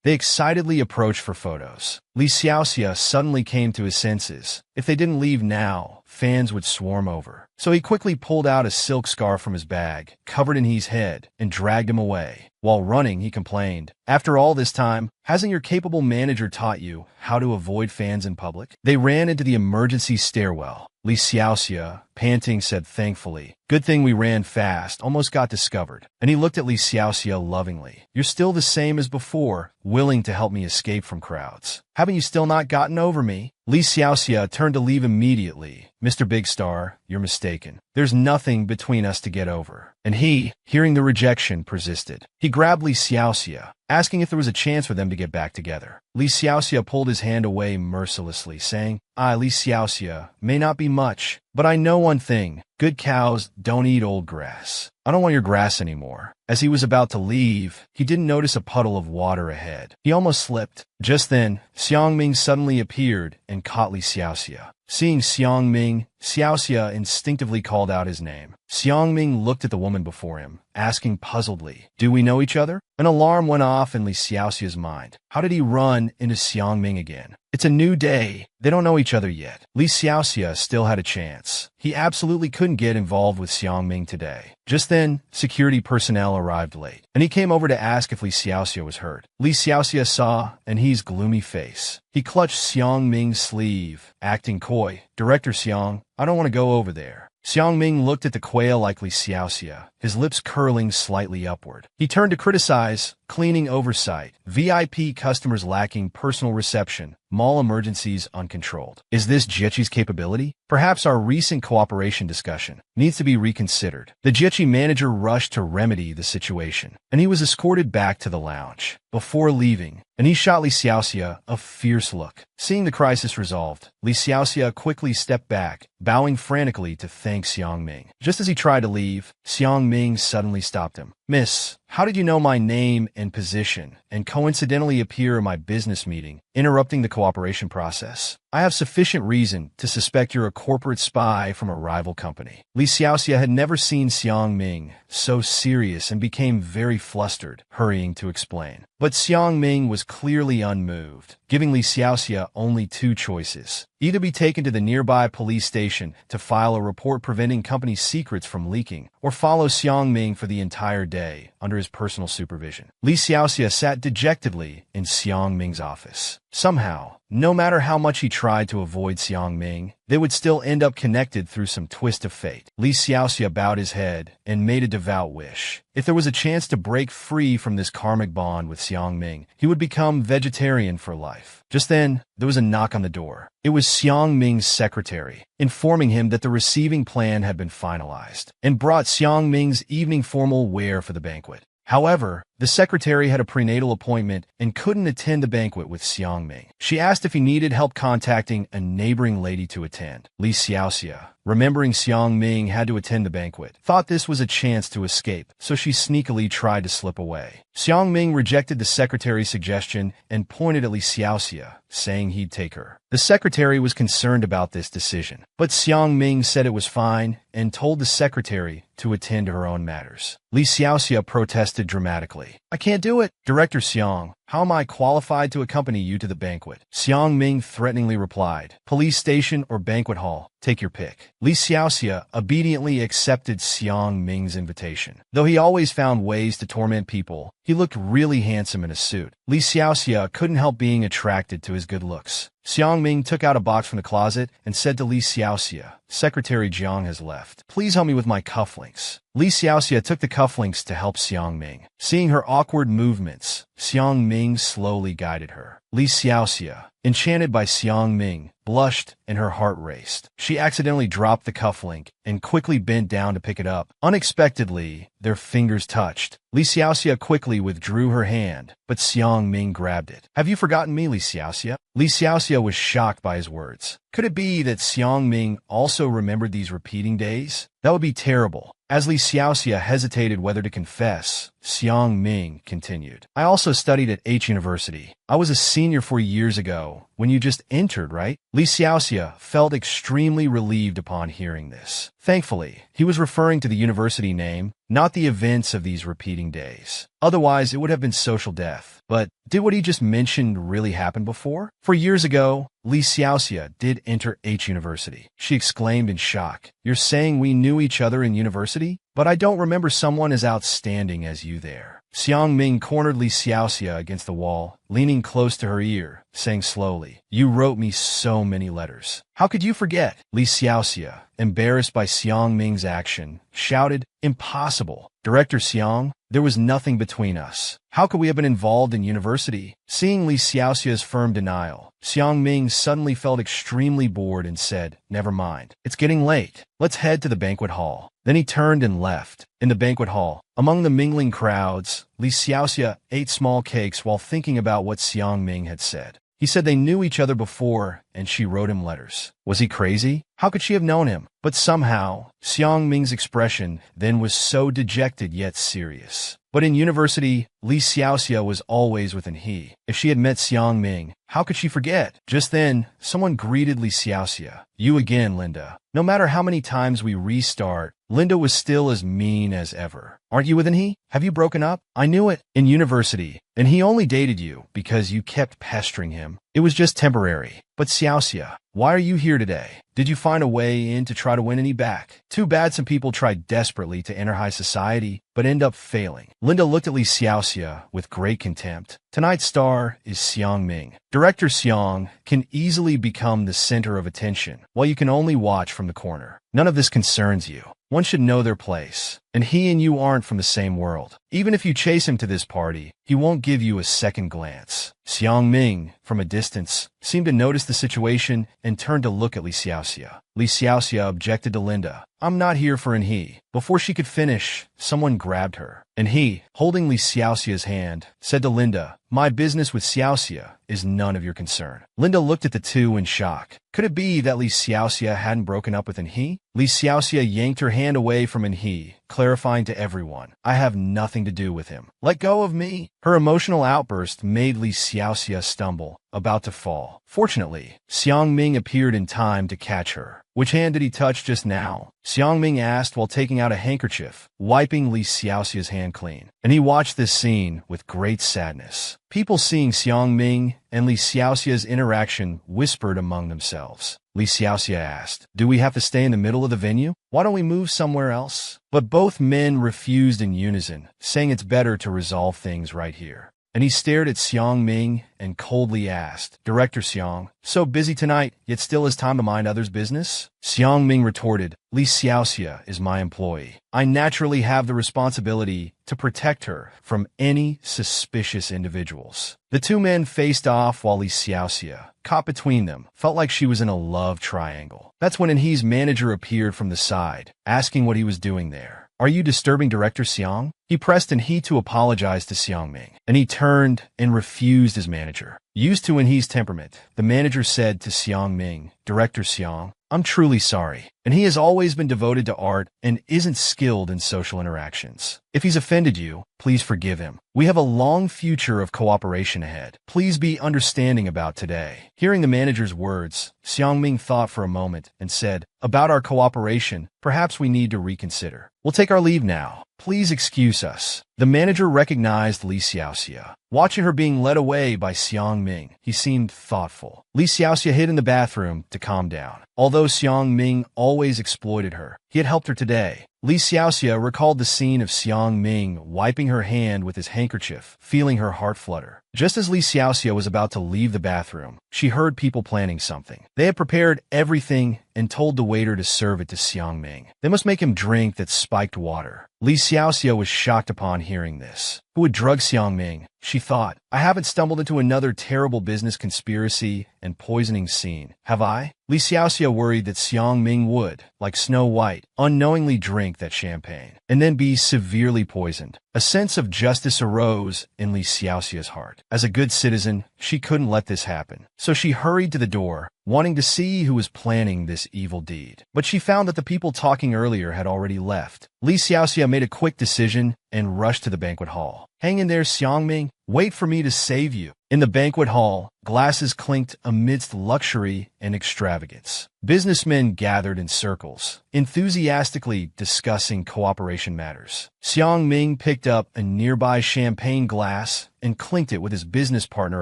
They excitedly approached for photos. Li Xiaoxia suddenly came to his senses. If they didn't leave now, fans would swarm over. So he quickly pulled out a silk scarf from his bag, covered He's head, and dragged him away. While running, he complained, "After all this time, hasn't your capable manager taught you how to avoid fans in public?" They ran into the emergency stairwell. Li Xiaoxia, panting, said thankfully, "Good thing we ran fast, almost got discovered." And he looked at Li Xiaoxia lovingly. "You're still the same as before, willing to help me escape from crowds. Haven't you still not gotten over me?" Li Xiaoxia turned to leave immediately. "Mr. Big Star, you're mistaken. There's nothing between us to get over." And he, hearing the rejection, persisted. He grabbed Li Xiaoxia, asking if there was a chance for them to get back together. Li Xiaoxia pulled his hand away mercilessly, saying, "I, Li Xiaoxia, may not be much, but I know one thing. Good cows don't eat old grass. I don't want your grass anymore." As he was about to leave, he didn't notice a puddle of water ahead. He almost slipped. Just then, Xiangming suddenly appeared and caught Li Xiaoxia. Seeing Xiangming, Xiaoxia instinctively called out his name. Xiangming looked at the woman before him, asking puzzledly, "Do we know each other?" An alarm went off in Li Xiaoxia's mind. How did he run into Xiangming again? It's a new day. They don't know each other yet. Li Xiaoxia still had a chance. He absolutely couldn't get involved with Xiangming today. Just then, security personnel arrived late, and he came over to ask if Li Xiaoxia was hurt. Li Xiaoxia saw He's gloomy face. He clutched Xiangming's sleeve, acting coy. "Director Xiang, I don't want to go over there." Xiangming looked at the quail like Li Xiaoxia, his lips curling slightly upward. He turned to criticize, cleaning oversight, VIP customers lacking personal reception, mall emergencies uncontrolled. Is this Jiechi's capability? Perhaps our recent cooperation discussion needs to be reconsidered. The Jiechi manager rushed to remedy the situation, and he was escorted back to the lounge. Before leaving, he shot Li Xiaoxia a fierce look. Seeing the crisis resolved, Li Xiaoxia quickly stepped back, bowing frantically to thank Xiangming. Just as he tried to leave, Xiangming suddenly stopped him. "Miss, how did you know my name and position and coincidentally appear in my business meeting, interrupting the cooperation process? I have sufficient reason to suspect you're a corporate spy from a rival company." Li Xiaoxia had never seen Xiangming so serious and became very flustered, hurrying to explain. But Xiangming was clearly unmoved, giving Li Xiaoxia only two choices. Either be taken to the nearby police station to file a report preventing company secrets from leaking, or follow Xiangming for the entire day under his personal supervision. Li Xiaoxia sat dejectedly in Xiangming's office. Somehow, no matter how much he tried to avoid Xiangming, they would still end up connected through some twist of fate. Li Xiaoxia bowed his head and made a devout wish. If there was a chance to break free from this karmic bond with Xiangming, he would become vegetarian for life. Just then, there was a knock on the door. It was Xiangming's secretary, informing him that the receiving plan had been finalized, and brought Xiangming's evening formal wear for the banquet. However, The secretary had a prenatal appointment and couldn't attend the banquet with Xiangming. She asked if he needed help contacting a neighboring lady to attend. Li Xiaoxia, remembering Xiangming had to attend the banquet, thought this was a chance to escape, so she sneakily tried to slip away. Xiangming rejected the secretary's suggestion and pointed at Li Xiaoxia, saying he'd take her. The secretary was concerned about this decision, but Xiangming said it was fine and told the secretary to attend to her own matters. Li Xiaoxia protested dramatically. "I can't do it. Director Xiang, how am I qualified to accompany you to the banquet?" Xiangming threateningly replied, "Police station or banquet hall, take your pick." Li Xiaoxia obediently accepted Xiangming's invitation. Though he always found ways to torment people, he looked really handsome in a suit. Li Xiaoxia couldn't help being attracted to his good looks. Xiangming took out a box from the closet and said to Li Xiaoxia, "Secretary Jiang has left. Please help me with my cufflinks." Li Xiaoxia took the cufflinks to help Xiangming. Seeing her awkward movements, Xiangming slowly guided her. Li Xiaoxia, enchanted by Xiangming, blushed and her heart raced. She accidentally dropped the cufflink and quickly bent down to pick it up. Unexpectedly, their fingers touched. Li Xiaoxia quickly withdrew her hand, but Xiangming grabbed it. "Have you forgotten me, Li Xiaoxia?" Li Xiaoxia was shocked by his words. Could it be that Xiangming also remembered these repeating days? That would be terrible. As Li Xiaoxia hesitated whether to confess, Xiangming continued, "I also studied at H University. I was a senior 4 years ago, when you just entered, right?" Li Xiaoxia felt extremely relieved upon hearing this. Thankfully, he was referring to the university name, not the events of these repeating days. Otherwise, it would have been social death. But did what he just mentioned really happen before? 4 years ago, Li Xiaoxia did enter H University. She exclaimed in shock, "You're saying we knew each other in university? But I don't remember someone as outstanding as you there." Xiangming cornered Li Xiaoxia against the wall, leaning close to her ear, saying slowly, "You wrote me so many letters. How could you forget?" Li Xiaoxia, embarrassed by Xiangming's action, shouted, "Impossible. Director Xiang, there was nothing between us. How could we have been involved in university?" Seeing Li Xiaoxia's firm denial, Xiangming suddenly felt extremely bored and said, "Never mind. It's getting late. Let's head to the banquet hall." Then he turned and left. In the banquet hall, among the mingling crowds, Li Xiaoxia ate small cakes while thinking about what Xiangming had said. He said they knew each other before, and she wrote him letters. Was he crazy? How could she have known him? But somehow, Xiangming's expression then was so dejected yet serious. But in university, Li Xiaoxia was always with an he. If she had met Xiangming, how could she forget? Just then, someone greeted Li Xiaoxia. "You again, Linda. No matter how many times we restart, Linda was still as mean as ever. Aren't you with an he? Have you broken up?" "I knew it. In university. And he only dated you because you kept pestering him. It was just temporary. But Xiaoxia, why are you here today? Did you find a way in to try to win any back?" Too bad some people try desperately to enter high society, but end up failing. Linda looked at Li Xiaoxia with great contempt. Tonight's star is Xiangming. Director Xiang can easily become the center of attention, while you can only watch from the corner. None of this concerns you. One should know their place. And he and you aren't from the same world. Even if you chase him to this party, he won't give you a second glance. Xiangming, from a distance, seemed to notice the situation and turned to look at Li Xiaoxia. Li Xiaoxia objected to Linda. "I'm not here for an he." Before she could finish, someone grabbed her. And he, holding Li Xiaoxia's hand, said to Linda, "My business with Xiaoxia is none of your concern." Linda looked at the two in shock. Could it be that Li Xiaoxia hadn't broken up with an he? Li Xiaoxia yanked her hand away from an he, clarifying to everyone, "I have nothing to do with him. Let go of me." Her emotional outburst made Li Xiaoxia stumble, about to fall. Fortunately, Xiangming appeared in time to catch her. "Which hand did he touch just now?" Xiangming asked while taking out a handkerchief, wiping Li Xiaoxia's hand clean. And he watched this scene with great sadness. People seeing Xiangming and Li Xiaoxia's interaction whispered among themselves. Li Xiaoxia asked, "Do we have to stay in the middle of the venue? Why don't we move somewhere else?" But both men refused in unison, saying it's better to resolve things right here. And he stared at Xiangming and coldly asked, "Director Xiang, so busy tonight, yet still has time to mind others' business?" Xiangming retorted, "Li Xiaoxia is my employee. I naturally have the responsibility to protect her from any suspicious individuals." The two men faced off while Li Xiaoxia, caught between them, felt like she was in a love triangle. That's when Anhe's manager appeared from the side, asking what he was doing there. "Are you disturbing Director Xiang?" He pressed and he to apologize to Xiang Ming, and he turned and refused his manager. Used to He's temperament, the manager said to Xiang Ming, "Director Xiang, I'm truly sorry." And he has always been devoted to art and isn't skilled in social interactions. If he's offended you, please forgive him. We have a long future of cooperation ahead. Please be understanding about today. Hearing the manager's words, Xiang Ming thought for a moment and said, "About our cooperation, perhaps we need to reconsider. We'll take our leave now. Please excuse us." The manager recognized Li Xiaoxia. Watching her being led away by Xiang Ming, he seemed thoughtful. Li Xiaoxia hid in the bathroom to calm down. Although Xiang Ming always exploited her, he had helped her today. Li Xiaoxia recalled the scene of Xiang Ming wiping her hand with his handkerchief, feeling her heart flutter. Just as Li Xiaoxia was about to leave the bathroom, she heard people planning something. They had prepared everything and told the waiter to serve it to Xiang Ming. They must make him drink that spiked water. Li Xiaoxia was shocked upon hearing this. Who would drug Xiang Ming? She thought. I haven't stumbled into another terrible business conspiracy and poisoning scene, have I? Li Xiaoxia worried that Xiang Ming would, like Snow White, unknowingly drink that champagne, and then be severely poisoned. A sense of justice arose in Li Xiaoxia's heart. As a good citizen, she couldn't let this happen. So she hurried to the door, wanting to see who was planning this evil deed. But she found that the people talking earlier had already left. Li Xiaoxia made a quick decision and rushed to the banquet hall. Hang in there, Xiang Ming. Wait for me to save you. In the banquet hall, glasses clinked amidst luxury and extravagance. Businessmen gathered in circles, enthusiastically discussing cooperation matters. Xiang Ming picked up a nearby champagne glass and clinked it with his business partner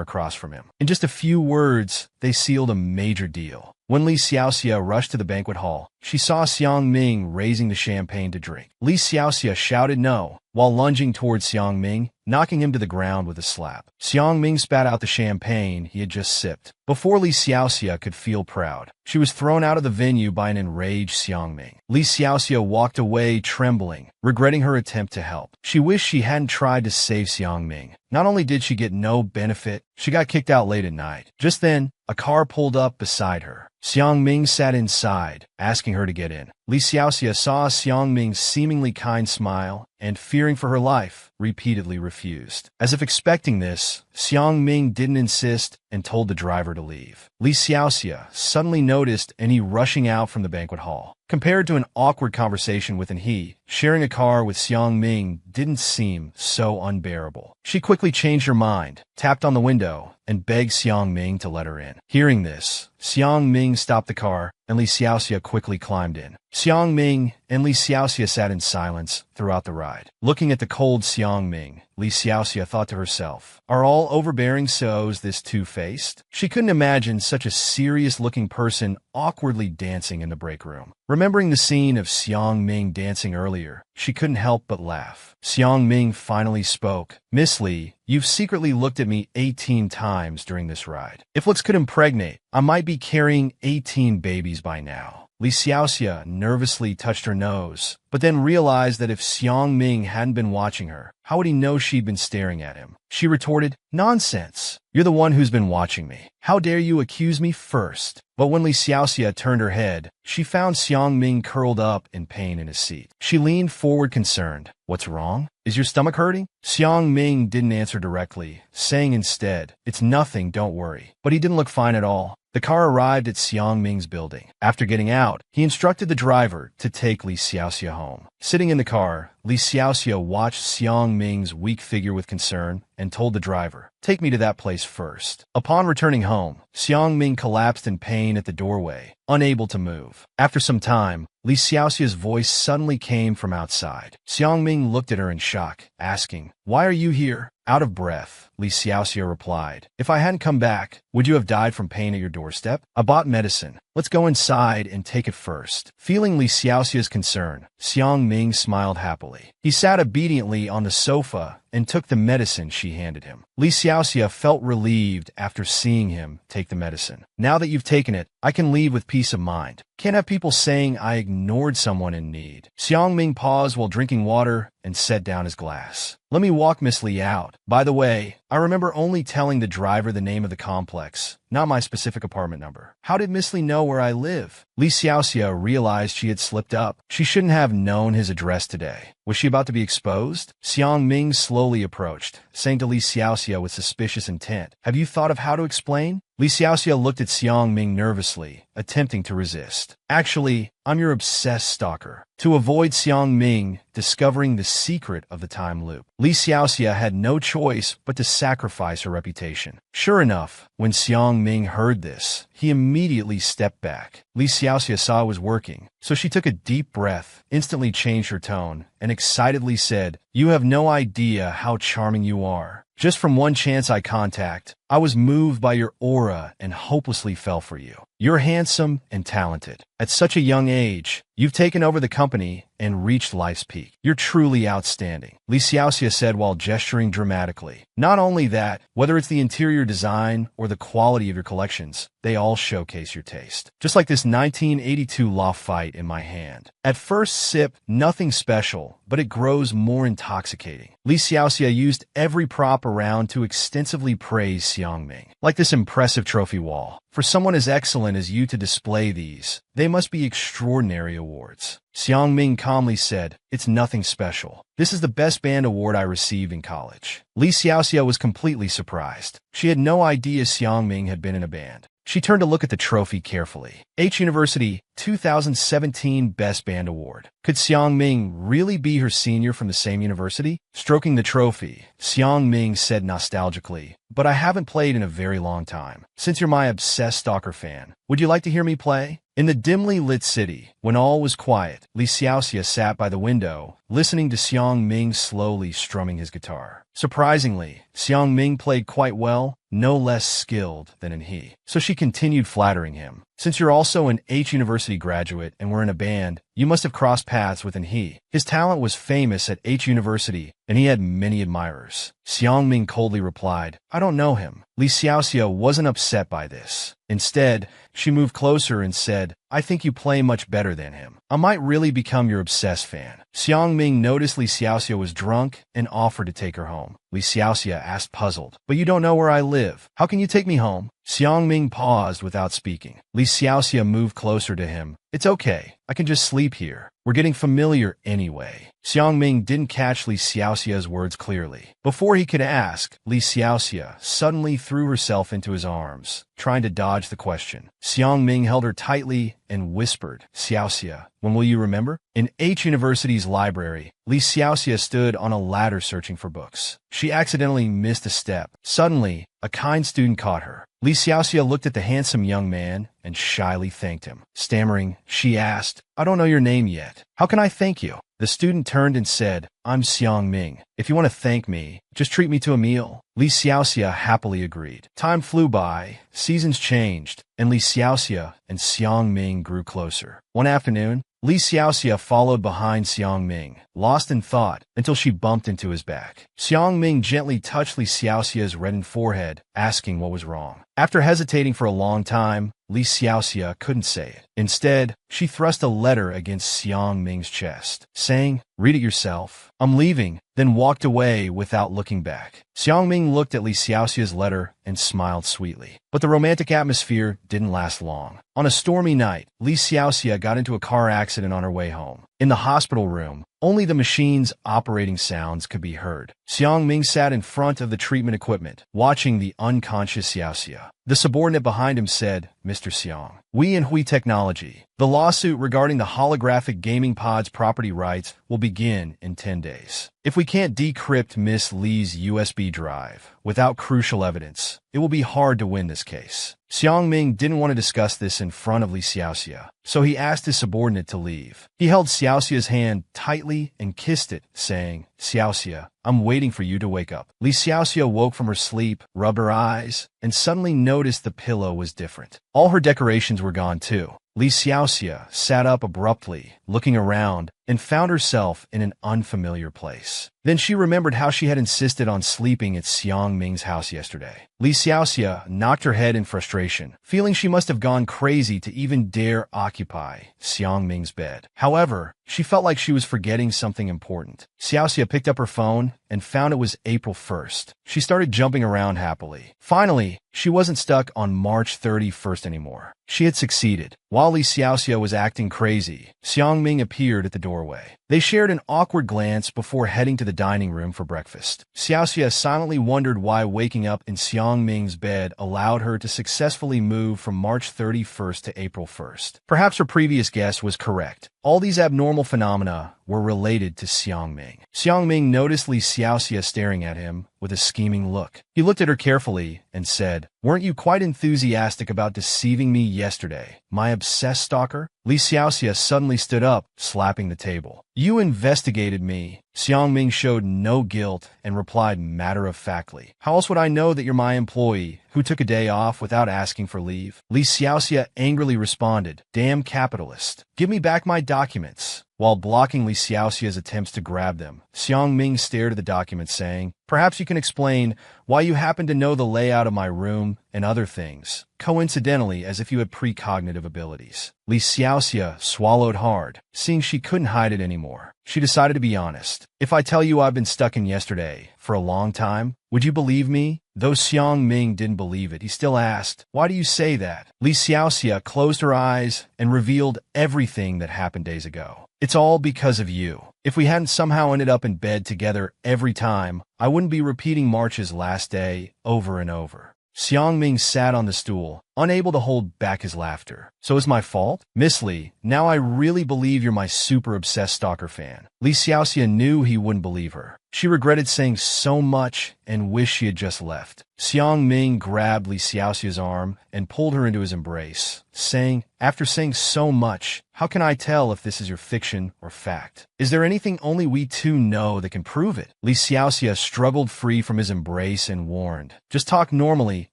across from him. In just a few words, they sealed a major deal. When Li Xiaoxia rushed to the banquet hall, she saw Xiang Ming raising the champagne to drink. Li Xiaoxia shouted no, while lunging towards Xiang Ming, knocking him to the ground with a slap. Xiang Ming spat out the champagne he had just sipped. Before Li Xiaoxia could feel proud, she was thrown out of the venue by an enraged Xiang Ming. Li Xiaoxia walked away trembling, regretting her attempt to help. She wished she hadn't tried to save Xiang Ming. Not only did she get no benefit, she got kicked out late at night. Just then, a car pulled up beside her. Xiang Ming sat inside, asking her to get in. Li Xiaoxia saw Xiang Ming's seemingly kind smile and, fearing for her life, repeatedly refused. As if expecting this, Xiang Ming didn't insist and told the driver to leave. Li Xiaoxia suddenly noticed Annie rushing out from the banquet hall. Compared to an awkward conversation with he, sharing a car with Xiang Ming didn't seem so unbearable. She quickly changed her mind, tapped on the window, and begged Xiang Ming to let her in. Hearing this, Xiang Ming stopped the car, and Li Xiaoxia quickly climbed in. Xiang Ming and Li Xiaoxia sat in silence throughout the ride. Looking at the cold Xiang Ming, Li Xiaoxia thought to herself, are all overbearing souls this two-faced? She couldn't imagine such a serious-looking person awkwardly dancing in the break room. Remembering the scene of Xiang Ming dancing earlier, she couldn't help but laugh. Xiang Ming finally spoke. Miss Li, you've secretly looked at me 18 times during this ride. If looks could impregnate, I might be carrying 18 babies by now. Li Xiaoxia nervously touched her nose, but then realized that if Xiang Ming hadn't been watching her, how would he know she'd been staring at him? She retorted, nonsense. You're the one who's been watching me. How dare you accuse me first? But when Li Xiaoxia turned her head, she found Xiang Ming curled up in pain in his seat. She leaned forward concerned. What's wrong? Is your stomach hurting? Xiang Ming didn't answer directly, saying instead, it's nothing, don't worry. But he didn't look fine at all. The car arrived at Xiang Ming's building. After getting out, he instructed the driver to take Li Xiaoxia home. Sitting in the car, Li Xiaoxia watched Xiang Ming's weak figure with concern and told the driver, take me to that place first. Upon returning home, Xiang Ming collapsed in pain at the doorway, unable to move. After some time, Li Xiaoxia's voice suddenly came from outside. Xiang Ming looked at her in shock, asking, why are you here? Out of breath, Li Xiaoxia replied, if I hadn't come back, would you have died from pain at your doorstep? I bought medicine. Let's go inside and take it first. Feeling Li Xiaoxia's concern, Xiang Ming smiled happily. He sat obediently on the sofa and took the medicine she handed him. Li Xiaoxia felt relieved after seeing him take the medicine. Now that you've taken it, I can leave with peace of mind. Can't have people saying I ignored someone in need. Xiang Ming paused while drinking water and set down his glass. Let me walk Miss Li out. By the way, I remember only telling the driver the name of the complex, not my specific apartment number. How did Miss Lee know where I live? Li Xiaoxia realized she had slipped up. She shouldn't have known his address today. Was she about to be exposed? Xiang Ming slowly approached, saying to Li Xiaoxia with suspicious intent, "Have you thought of how to explain?" Li Xiaoxia looked at Xiang Ming nervously, attempting to resist. "Actually, I'm your obsessed stalker." To avoid Xiang Ming discovering the secret of the time loop, Li Xiaoxia had no choice but to sacrifice her reputation. Sure enough, when Xiang Ming heard this, he immediately stepped back. Li Xiaoxia saw it was working, so she took a deep breath, instantly changed her tone, and excitedly said, "You have no idea how charming you are. Just from one chance eye contact, I was moved by your aura and hopelessly fell for you. You're handsome and talented. At such a young age, you've taken over the company and reached life's peak. You're truly outstanding," Li Xiaoxia said while gesturing dramatically. "Not only that, whether it's the interior design or the quality of your collections, they all showcase your taste. Just like this 1982 loft fight in my hand. At first sip, nothing special, but it grows more intoxicating." Li Xiaoxia used every prop around to extensively praise Xiang Ming. "Like this impressive trophy wall. For someone as excellent as you to display these, they must be extraordinary awards." Xiang Ming calmly said, "It's nothing special. This is the best band award I received in college." Li Xiaoxia was completely surprised. She had no idea Xiang Ming had been in a band. She turned to look at the trophy carefully. H University 2017 Best Band Award. Could Xiang Ming really be her senior from the same university? Stroking the trophy, Xiang Ming said nostalgically, "But I haven't played in a very long time. Since you're my obsessed stalker fan, would you like to hear me play?" In the dimly lit city, when all was quiet, Li Xiaoxia sat by the window, listening to Xiang Ming slowly strumming his guitar. Surprisingly, Xiang Ming played quite well, no less skilled than in he. So she continued flattering him. "Since you're also an H University graduate and we're in a band, you must have crossed paths with an he. His talent was famous at H University, and he had many admirers." Xiang Ming coldly replied, "I don't know him." Li Xiaoxia wasn't upset by this. Instead, she moved closer and said, "I think you play much better than him. I might really become your obsessed fan." Xiang Ming noticed Li Xiaoxia was drunk and offered to take her home. Li Xiaoxia asked puzzled, "But you don't know where I live. How can you take me home?" Xiang Ming paused without speaking. Li Xiaoxia moved closer to him. "It's okay. I can just sleep here. We're getting familiar anyway." Xiang Ming didn't catch Li Xiaoxia's words clearly. Before he could ask, Li Xiaoxia suddenly threw herself into his arms, trying to dodge the question. Xiang Ming held her tightly and whispered, "Xiaoxia, when will you remember?" In H University's library, Li Xiaoxia stood on a ladder searching for books. She accidentally missed a step. Suddenly, a kind student caught her. Li Xiaoxia looked at the handsome young man and shyly thanked him. Stammering, she asked, "I don't know your name yet. How can I thank you?" The student turned and said, "I'm Xiang Ming. If you want to thank me, just treat me to a meal." Li Xiaoxia happily agreed. Time flew by, seasons changed, and Li Xiaoxia and Xiang Ming grew closer. One afternoon, Li Xiaoxia followed behind Xiang Ming, lost in thought, until she bumped into his back. Xiang Ming gently touched Li Xiaoxia's reddened forehead, asking what was wrong. After hesitating for a long time, Li Xiaoxia couldn't say it. Instead, she thrust a letter against Xiang Ming's chest, saying, "Read it yourself. I'm leaving," then walked away without looking back. Xiang Ming looked at Li Xiaoxia's letter and smiled sweetly. But the romantic atmosphere didn't last long. On a stormy night, Li Xiaoxia got into a car accident on her way home. In the hospital room, only the machine's operating sounds could be heard. Xiang Ming sat in front of the treatment equipment, watching the unconscious Xiaoxia. The subordinate behind him said, "Mr. Xiang, we in Hui Technology. The lawsuit regarding the holographic gaming pod's property rights will begin in 10 days. If we can't decrypt Miss Li's USB drive without crucial evidence, it will be hard to win this case." Xiang Ming didn't want to discuss this in front of Li Xiaoxia, so he asked his subordinate to leave. He held Xiaoxia's hand tightly and kissed it, saying, "Xiaoxia, I'm waiting for you to wake up." Li Xiaoxia woke from her sleep, rubbed her eyes, and suddenly noticed the pillow was different. All her decorations were gone too. Li Xiaoxia sat up abruptly, looking around, and found herself in an unfamiliar place. Then she remembered how she had insisted on sleeping at Xiang Ming's house yesterday. Li Xiaoxia knocked her head in frustration, feeling she must have gone crazy to even dare occupy Xiang Ming's bed. However, she felt like she was forgetting something important. Xiaoxia picked up her phone and found it was April 1st. She started jumping around happily. Finally, she wasn't stuck on March 31st anymore. She had succeeded. While Li Xiaoxia was acting crazy, Xiang Ming appeared at the doorway. They shared an awkward glance before heading to the dining room for breakfast. Xiaoxia silently wondered why waking up in Xiang Ming's bed allowed her to successfully move from March 31st to April 1st. Perhaps her previous guess was correct. All these abnormal phenomena were related to Xiang Ming. Xiang Ming noticed Li Xiaoxia staring at him with a scheming look. He looked at her carefully and said, "Weren't you quite enthusiastic about deceiving me yesterday, my obsessed stalker?" Li Xiaoxia suddenly stood up, slapping the table. "You investigated me." Xiang Ming showed no guilt and replied matter-of-factly, "How else would I know that you're my employee who took a day off without asking for leave?" Li Xiaoxia angrily responded, "Damn capitalist. Give me back my documents." While blocking Li Xiaoxia's attempts to grab them, Xiang Ming stared at the documents, saying, "Perhaps you can explain why you happen to know the layout of my room and other things, coincidentally as if you had precognitive abilities." Li Xiaoxia swallowed hard, seeing she couldn't hide it anymore. She decided to be honest. "If I tell you I've been stuck in yesterday for a long time, would you believe me?" Though Xiang Ming didn't believe it, he still asked, "Why do you say that?" Li Xiaoxia closed her eyes and revealed everything that happened days ago. "It's all because of you. If we hadn't somehow ended up in bed together every time, I wouldn't be repeating March's last day over and over." Xiang Ming sat on the stool, unable to hold back his laughter. "So it's my fault? Miss Li, now I really believe you're my super obsessed stalker fan." Li Xiaoxia knew he wouldn't believe her. She regretted saying so much and wished she had just left. Xiang Ming grabbed Li Xiaoxia's arm and pulled her into his embrace, saying, "After saying so much, how can I tell if this is your fiction or fact? Is there anything only we two know that can prove it?" Li Xiaoxia struggled free from his embrace and warned, "Just talk normally.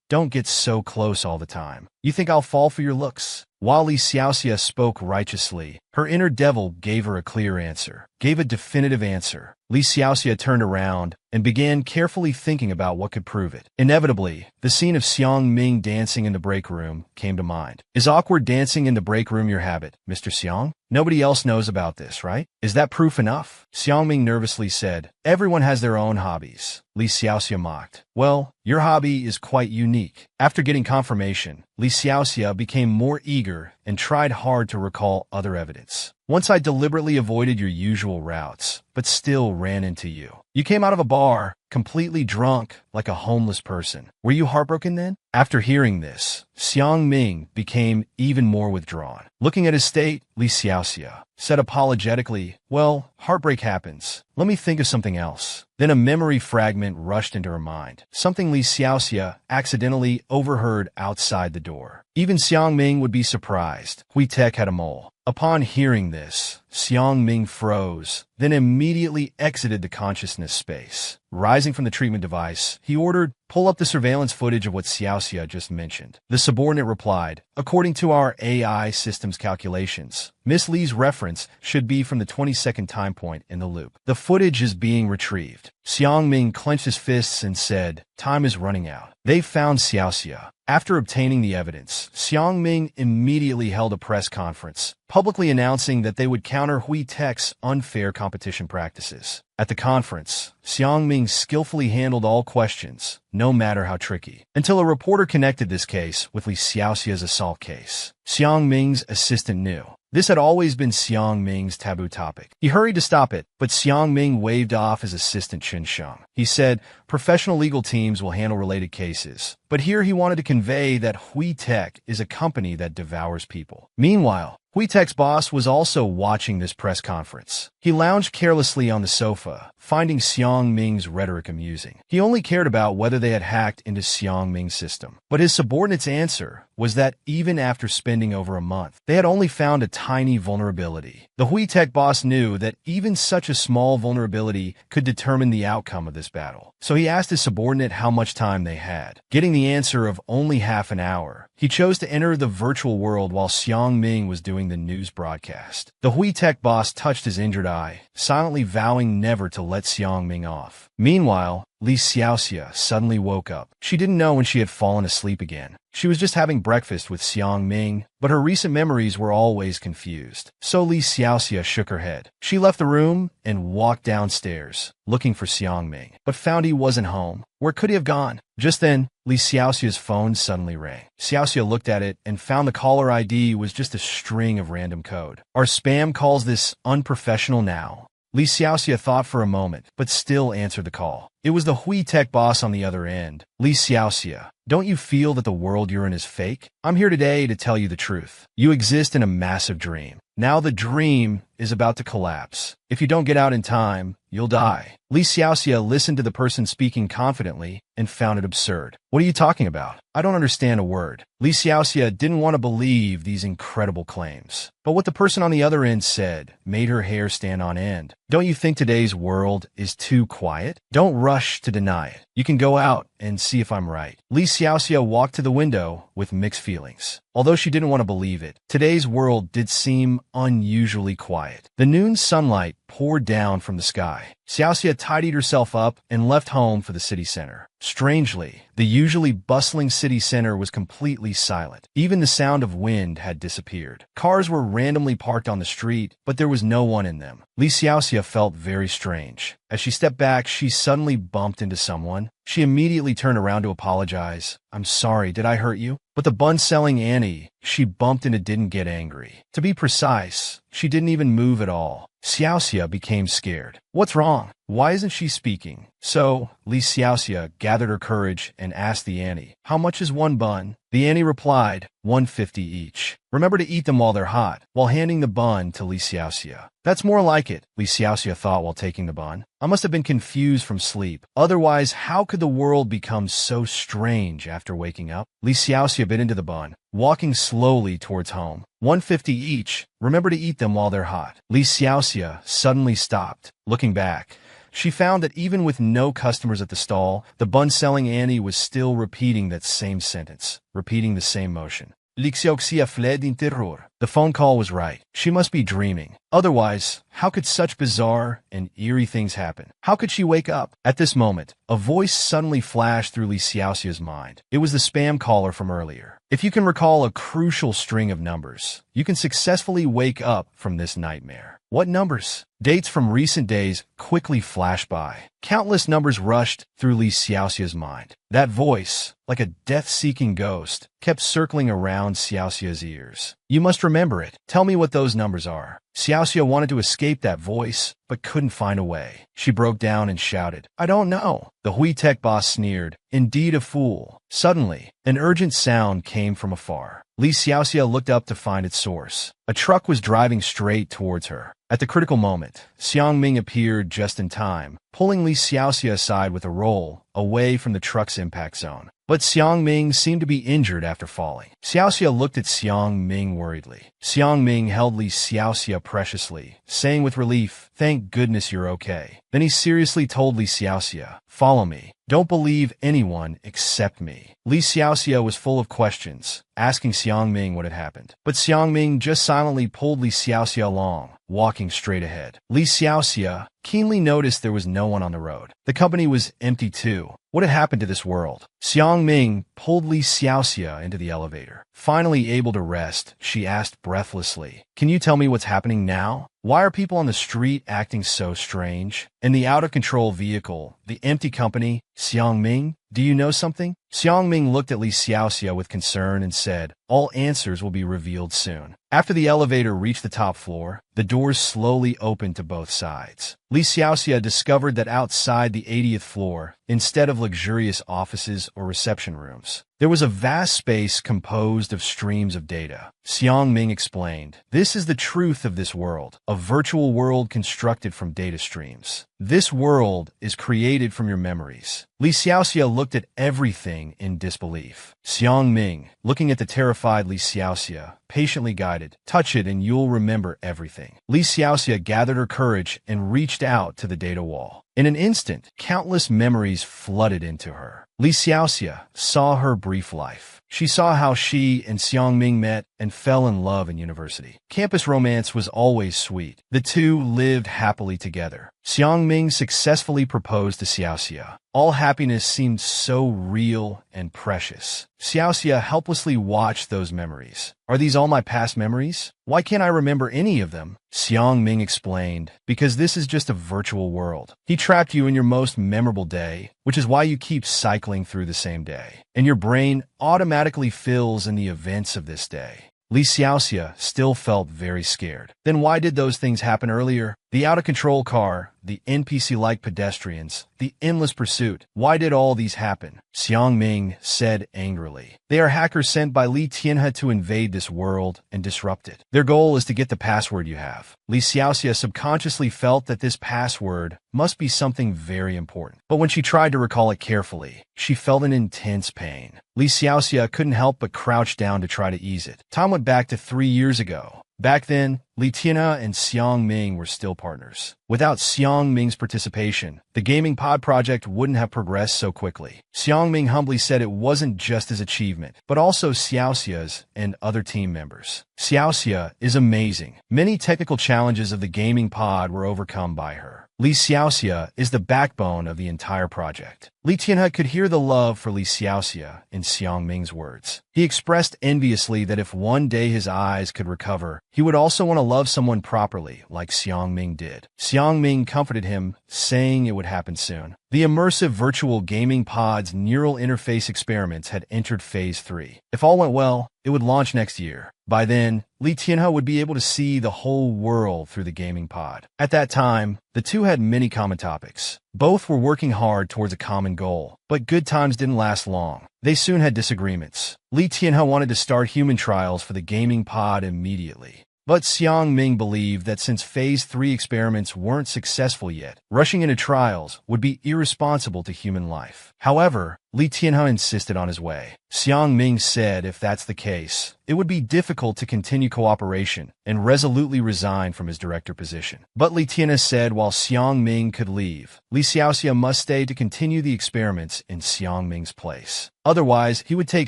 Don't get so close all the time. You think I'll fall for your looks?" While Li Xiaoxia spoke righteously, her inner devil gave her a clear answer, gave a definitive answer. Li Xiaoxia turned around and began carefully thinking about what could prove it. Inevitably, the scene of Xiang Ming dancing in the break room came to mind. "Is awkward dancing in the break room your habit, Mr. Xiang? Nobody else knows about this, right? Is that proof enough?" Xiang Ming nervously said, "Everyone has their own hobbies." Li Xiaoxia mocked, "Well, your hobby is quite unique." After getting confirmation, Li Xiaoxia became more eager and tried hard to recall other evidence. "Once I deliberately avoided your usual routes, but still ran into you. You came out of a bar, completely drunk, like a homeless person. Were you heartbroken then?" After hearing this, Xiang Ming became even more withdrawn. Looking at his state, Li Xiaoxia said apologetically, "Well, heartbreak happens. Let me think of something else." Then a memory fragment rushed into her mind, something Li Xiaoxia accidentally overheard outside the door. Even Xiang Ming would be surprised. Hui Tek had a mole. Upon hearing this, Xiang Ming froze, then immediately exited the consciousness space. Rising from the treatment device, he ordered, "Pull up the surveillance footage of what Xiaoxia just mentioned." The subordinate replied, "According to our AI system's calculations, Miss Li's reference should be from the 22nd time point in the loop. The footage is being retrieved." Xiang Ming clenched his fists and said, "Time is running out." They found Xiaoxia. After obtaining the evidence, Xiang Ming immediately held a press conference, publicly announcing that they would counter Hui Tek's unfair competition practices. At the conference, Xiang Ming skillfully handled all questions, no matter how tricky, until a reporter connected this case with Li Xiaoxia's assault case. Xiang Ming's assistant knew. This had always been Xiang Ming's taboo topic. He hurried to stop it, but Xiang Ming waved off his assistant Chen Sheng. He said, "Professional legal teams will handle related cases." But here he wanted to convey that Hui Tek is a company that devours people. Meanwhile, Hui Tek's boss was also watching this press conference. He lounged carelessly on the sofa, finding Xiang Ming's rhetoric amusing. He only cared about whether they had hacked into Xiang Ming's system. But his subordinate's answer was that even after spending over a month, they had only found a tiny vulnerability. The Hui Tech boss knew that even such a small vulnerability could determine the outcome of this battle. So he asked his subordinate how much time they had. Getting the answer of only half an hour, he chose to enter the virtual world while Xiang Ming was doing the news broadcast. The Hui Tech boss touched his injured eye, silently vowing never to let Xiang Ming off. Meanwhile, Li Xiaoxia suddenly woke up. She didn't know when she had fallen asleep again. She was just having breakfast with Xiang Ming, but her recent memories were always confused. So Li Xiaoxia shook her head. She left the room and walked downstairs, looking for Xiang Ming, but found he wasn't home. Where could he have gone? Just then, Li Xiaoxia's phone suddenly rang. Xiaoxia looked at it and found the caller ID was just a string of random code. Our spam calls this unprofessional now. Li Xiaoxia thought for a moment, but still answered the call. It was the Hui Tech boss on the other end. Li Xiaoxia, don't you feel that the world you're in is fake? I'm here today to tell you the truth. You exist in a massive dream. Now the dream is about to collapse. If you don't get out in time, you'll die. Li Xiaoxia listened to the person speaking confidently and found it absurd. What are you talking about? I don't understand a word. Li Xiaoxia didn't want to believe these incredible claims. But what the person on the other end said made her hair stand on end. Don't you think today's world is too quiet? Don't rush to deny it. You can go out and see if I'm right. Li Xiaoxia walked to the window with mixed feelings. Although she didn't want to believe it, today's world did seem unusually quiet. The noon sunlight poured down from the sky. Xiaoxia tidied herself up and left home for the city center. Strangely, the usually bustling city center was completely silent. Even the sound of wind had disappeared. Cars were randomly parked on the street, but there was no one in them. Li Xiaoxia felt very strange. As she stepped back, she suddenly bumped into someone. She immediately turned around to apologize. I'm sorry, did I hurt you? But the bun-selling Annie she bumped into didn't get angry. To be precise, she didn't even move at all. Xiaoxia became scared. What's wrong? Why isn't she speaking? So, Li Xiaoxia gathered her courage and asked the Annie, how much is one bun? The Annie replied, 150 each. Remember to eat them while they're hot, while handing the bun to Li Xiaoxia. That's more like it, Li Xiaoxia thought while taking the bun. I must have been confused from sleep. Otherwise, how could the world become so strange after waking up? Li Xiaoxia bit into the bun, walking slowly towards home. 150 each. Remember to eat them while they're hot. Li Xiaoxia suddenly stopped. Looking back, she found that even with no customers at the stall, the bun-selling Annie was still repeating that same sentence, repeating the same motion. Li Xiaoxia fled in terror. The phone call was right. She must be dreaming. Otherwise, how could such bizarre and eerie things happen? How could she wake up? At this moment, a voice suddenly flashed through Li Xiaoxia's mind. It was the spam caller from earlier. If you can recall a crucial string of numbers, you can successfully wake up from this nightmare. What numbers? Dates from recent days quickly flashed by. Countless numbers rushed through Li Xiaoxia's mind. That voice, like a death-seeking ghost, kept circling around Xiaoxia's ears. You must remember it. Tell me what those numbers are. Xiaoxia wanted to escape that voice, but couldn't find a way. She broke down and shouted, I don't know. The Hui Tech boss sneered, indeed a fool. Suddenly, an urgent sound came from afar. Li Xiaoxia looked up to find its source. A truck was driving straight towards her. At the critical moment, Xiang Ming appeared just in time, pulling Li Xiaoxia aside with a roll, away from the truck's impact zone. But Xiang Ming seemed to be injured after falling. Xiaoxia looked at Xiang Ming worriedly. Xiang Ming held Li Xiaoxia preciously, saying with relief, thank goodness you're okay. Then he seriously told Li Xiaoxia, follow me. Don't believe anyone except me. Li Xiaoxia was full of questions, asking Xiang Ming what had happened. But Xiang Ming just silently pulled Li Xiaoxia along, walking straight ahead. Li Xiaoxia keenly noticed there was no one on the road. The company was empty too. What had happened to this world? Xiang Ming pulled Li Xiaoxia into the elevator. Finally able to rest, she asked breathlessly, can you tell me what's happening now? Why are people on the street acting so strange? In the out-of-control vehicle, the empty company, Xiang Ming, do you know something? Xiang Ming looked at Li Xiaoxia with concern and said, all answers will be revealed soon. After the elevator reached the top floor, the doors slowly opened to both sides. Li Xiaoxia discovered that outside the 80th floor, instead of luxurious offices or reception rooms, there was a vast space composed of streams of data. Xiang Ming explained, this is the truth of this world, a virtual world constructed from data streams. This world is created from your memories. Li Xiaoxia looked at everything Ming in disbelief. Xiang Ming, looking at the terrified Li Xiaoxia, patiently guided, "Touch it and you'll remember everything." Li Xiaoxia gathered her courage and reached out to the data wall. In an instant, countless memories flooded into her. Li Xiaoxia saw her brief life. She saw how she and Xiang Ming met and fell in love in university. Campus romance was always sweet. The two lived happily together. Xiang Ming successfully proposed to Xiaoxia. All happiness seemed so real and precious. Xiaoxia helplessly watched those memories. "Are these all my past memories? Why can't I remember any of them?" Xiang Ming explained, "Because this is just a virtual world. He trapped you in your most memorable day, which is why you keep cycling through the same day. And your brain automatically fills in the events of this day." Li Xiaoxia still felt very scared. "Then why did those things happen earlier? The out-of-control car, the NPC-like pedestrians, the endless pursuit. Why did all these happen?" Xiang Ming said angrily. "They are hackers sent by Li Tianhe to invade this world and disrupt it. Their goal is to get the password you have." Li Xiaoxia subconsciously felt that this password must be something very important. But when she tried to recall it carefully, she felt an intense pain. Li Xiaoxia couldn't help but crouch down to try to ease it. Time went back to 3 years ago. Back then, Li Tianhe and Xiang Ming were still partners. Without Xiang Ming's participation, the gaming pod project wouldn't have progressed so quickly. Xiang Ming humbly said it wasn't just his achievement, but also Xiaoxia's and other team members. "Xiaoxia is amazing. Many technical challenges of the gaming pod were overcome by her. Li Xiaoxia is the backbone of the entire project." Li Tianhe could hear the love for Li Xiaoxia in Xiang Ming's words. He expressed enviously that if one day his eyes could recover, he would also want to love someone properly, like Xiang Ming did. Xiang Ming comforted him, saying it would happen soon. The immersive virtual gaming pod's neural interface experiments had entered Phase 3. If all went well, it would launch next year. By then, Li Tianhe would be able to see the whole world through the gaming pod. At that time, the two had many common topics. Both were working hard towards a common goal, but good times didn't last long. They soon had disagreements. Li Tianhe wanted to start human trials for the gaming pod immediately. But Xiang Ming believed that since Phase 3 experiments weren't successful yet, rushing into trials would be irresponsible to human life. However, Li Tianhe insisted on his way. Xiang Ming said if that's the case, it would be difficult to continue cooperation and resolutely resign from his director position. But Li Tianhe said while Xiang Ming could leave, Li Xiaoxia must stay to continue the experiments in Xiang Ming's place. Otherwise, he would take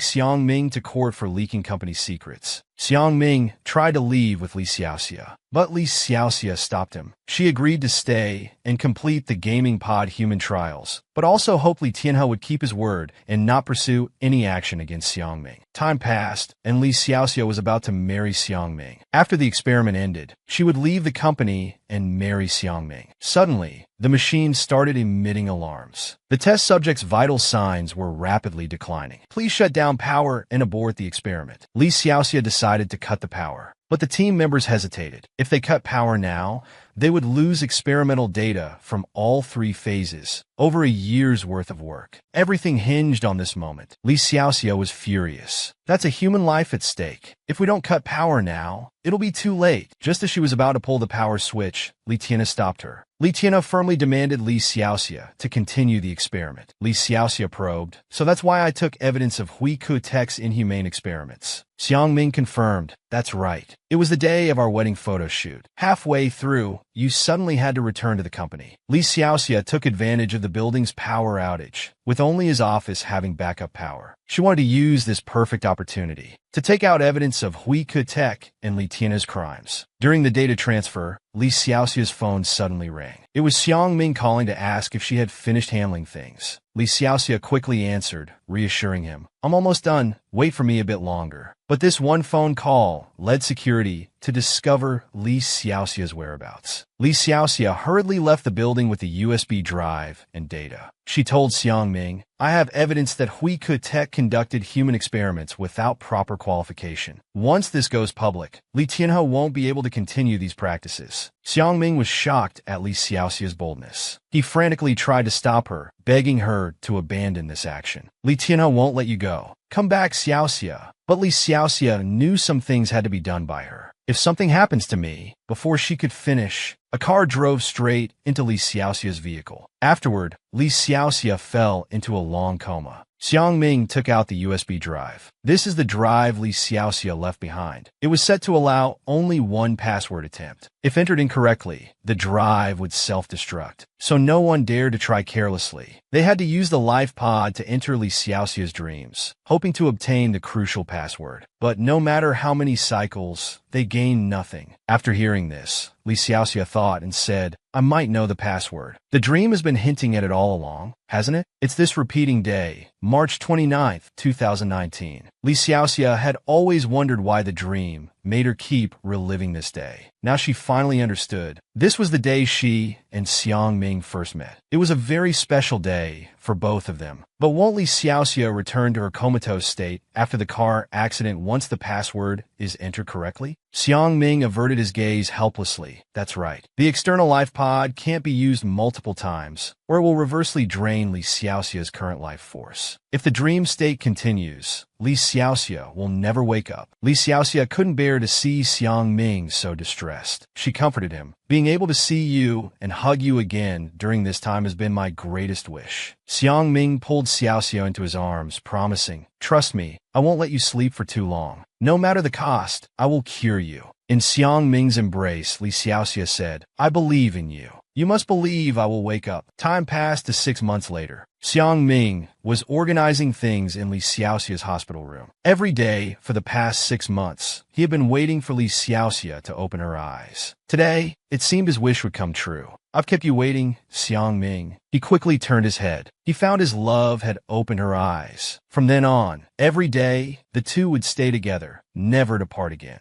Xiang Ming to court for leaking company secrets. Xiang Ming tried to leave with Li Xiaoxia, but Li Xiaoxia stopped him. She agreed to stay and complete the gaming pod human trials, but also hoped Li Tianhe would keep his word and not pursue any action against Xiang Ming. Time passed, and Li Xiaoxia was about to marry Xiang Ming. After the experiment ended, she would leave the company and marry Xiang Ming. Suddenly, the machine started emitting alarms. The test subject's vital signs were rapidly declining. "Please shut down power and abort the experiment." Li Xiaoxia decided to cut the power. But the team members hesitated. If they cut power now, they would lose experimental data from all 3 phases, over a year's worth of work. Everything hinged on this moment. Li Xiaoxia was furious. "That's a human life at stake. If we don't cut power now, it'll be too late." Just as she was about to pull the power switch, Li Tianhe stopped her. Li Tianhe firmly demanded Li Xiaoxia to continue the experiment. Li Xiaoxia probed, "So that's why I took evidence of Hui Ku-Tek's inhumane experiments." Xiang Ming confirmed, "That's right. It was the day of our wedding photo shoot. Halfway through, you suddenly had to return to the company." Li Xiaoxia took advantage of the building's power outage, with only his office having backup power. She wanted to use this perfect opportunity to take out evidence of Hui Ku-Tek and Li Tianhe's crimes. During the data transfer, Li Xiaoxia's phone suddenly rang. It was Xiang Ming calling to ask if she had finished handling things. Li Xiaoxia quickly answered, reassuring him, "I'm almost done. Wait for me a bit longer." But this one phone call led security to discover Li Xiaoxia's whereabouts. Li Xiaoxia hurriedly left the building with the USB drive and data. She told Xiang Ming, "I have evidence that Hui Ku-Tek conducted human experiments without proper qualification. Once this goes public, Li Tianhe won't be able to continue these practices." Xiang Ming was shocked at Li Xiaoxia's boldness. He frantically tried to stop her, begging her to abandon this action. "Li Tianhe won't let you go. Come back, Xiaoxia." But Li Xiaoxia knew some things had to be done by her. "If something happens to me," before she could finish, a car drove straight into Li Xiaoxia's vehicle. Afterward, Li Xiaoxia fell into a long coma. Xiang Ming took out the USB drive. This is the drive Li Xiaoxia left behind. It was set to allow only one password attempt. If entered incorrectly, the drive would self-destruct, so no one dared to try carelessly. They had to use the life pod to enter Li Xiaoxia's dreams, hoping to obtain the crucial password. But no matter how many cycles, they gained nothing. After hearing this, Li Xiaoxia thought and said, I might know the password. The dream has been hinting at it all along, hasn't it? It's this repeating day, March 29th, 2019. Li Xiaoxia had always wondered why the dream made her keep reliving this day. Now she finally understood. This was the day she and Xiang Ming first met. It was a very special day for both of them. But won't Li Xiaoxia return to her comatose state after the car accident once the password is entered correctly? Xiang Ming averted his gaze helplessly. That's right. The external life pod can't be used multiple times, or it will reversely drain Li Xiaoxia's current life force. If the dream state continues, Li Xiaoxia will never wake up. Li Xiaoxia couldn't bear to see Xiang Ming so distressed. She comforted him. Being able to see you and hug you again during this time has been my greatest wish. Xiang Ming pulled Xiaoxia into his arms, promising, Trust me, I won't let you sleep for too long. No matter the cost, I will cure you. In Xiang Ming's embrace, Li Xiaoxia said, I believe in you. You must believe I will wake up. Time passed to 6 months later. Xiang Ming was organizing things in Li Xiaoxia's hospital room. Every day for the past 6 months, he had been waiting for Li Xiaoxia to open her eyes. Today, it seemed his wish would come true. I've kept you waiting, Xiang Ming. He quickly turned his head. He found his love had opened her eyes. From then on, every day, the two would stay together, never to part again.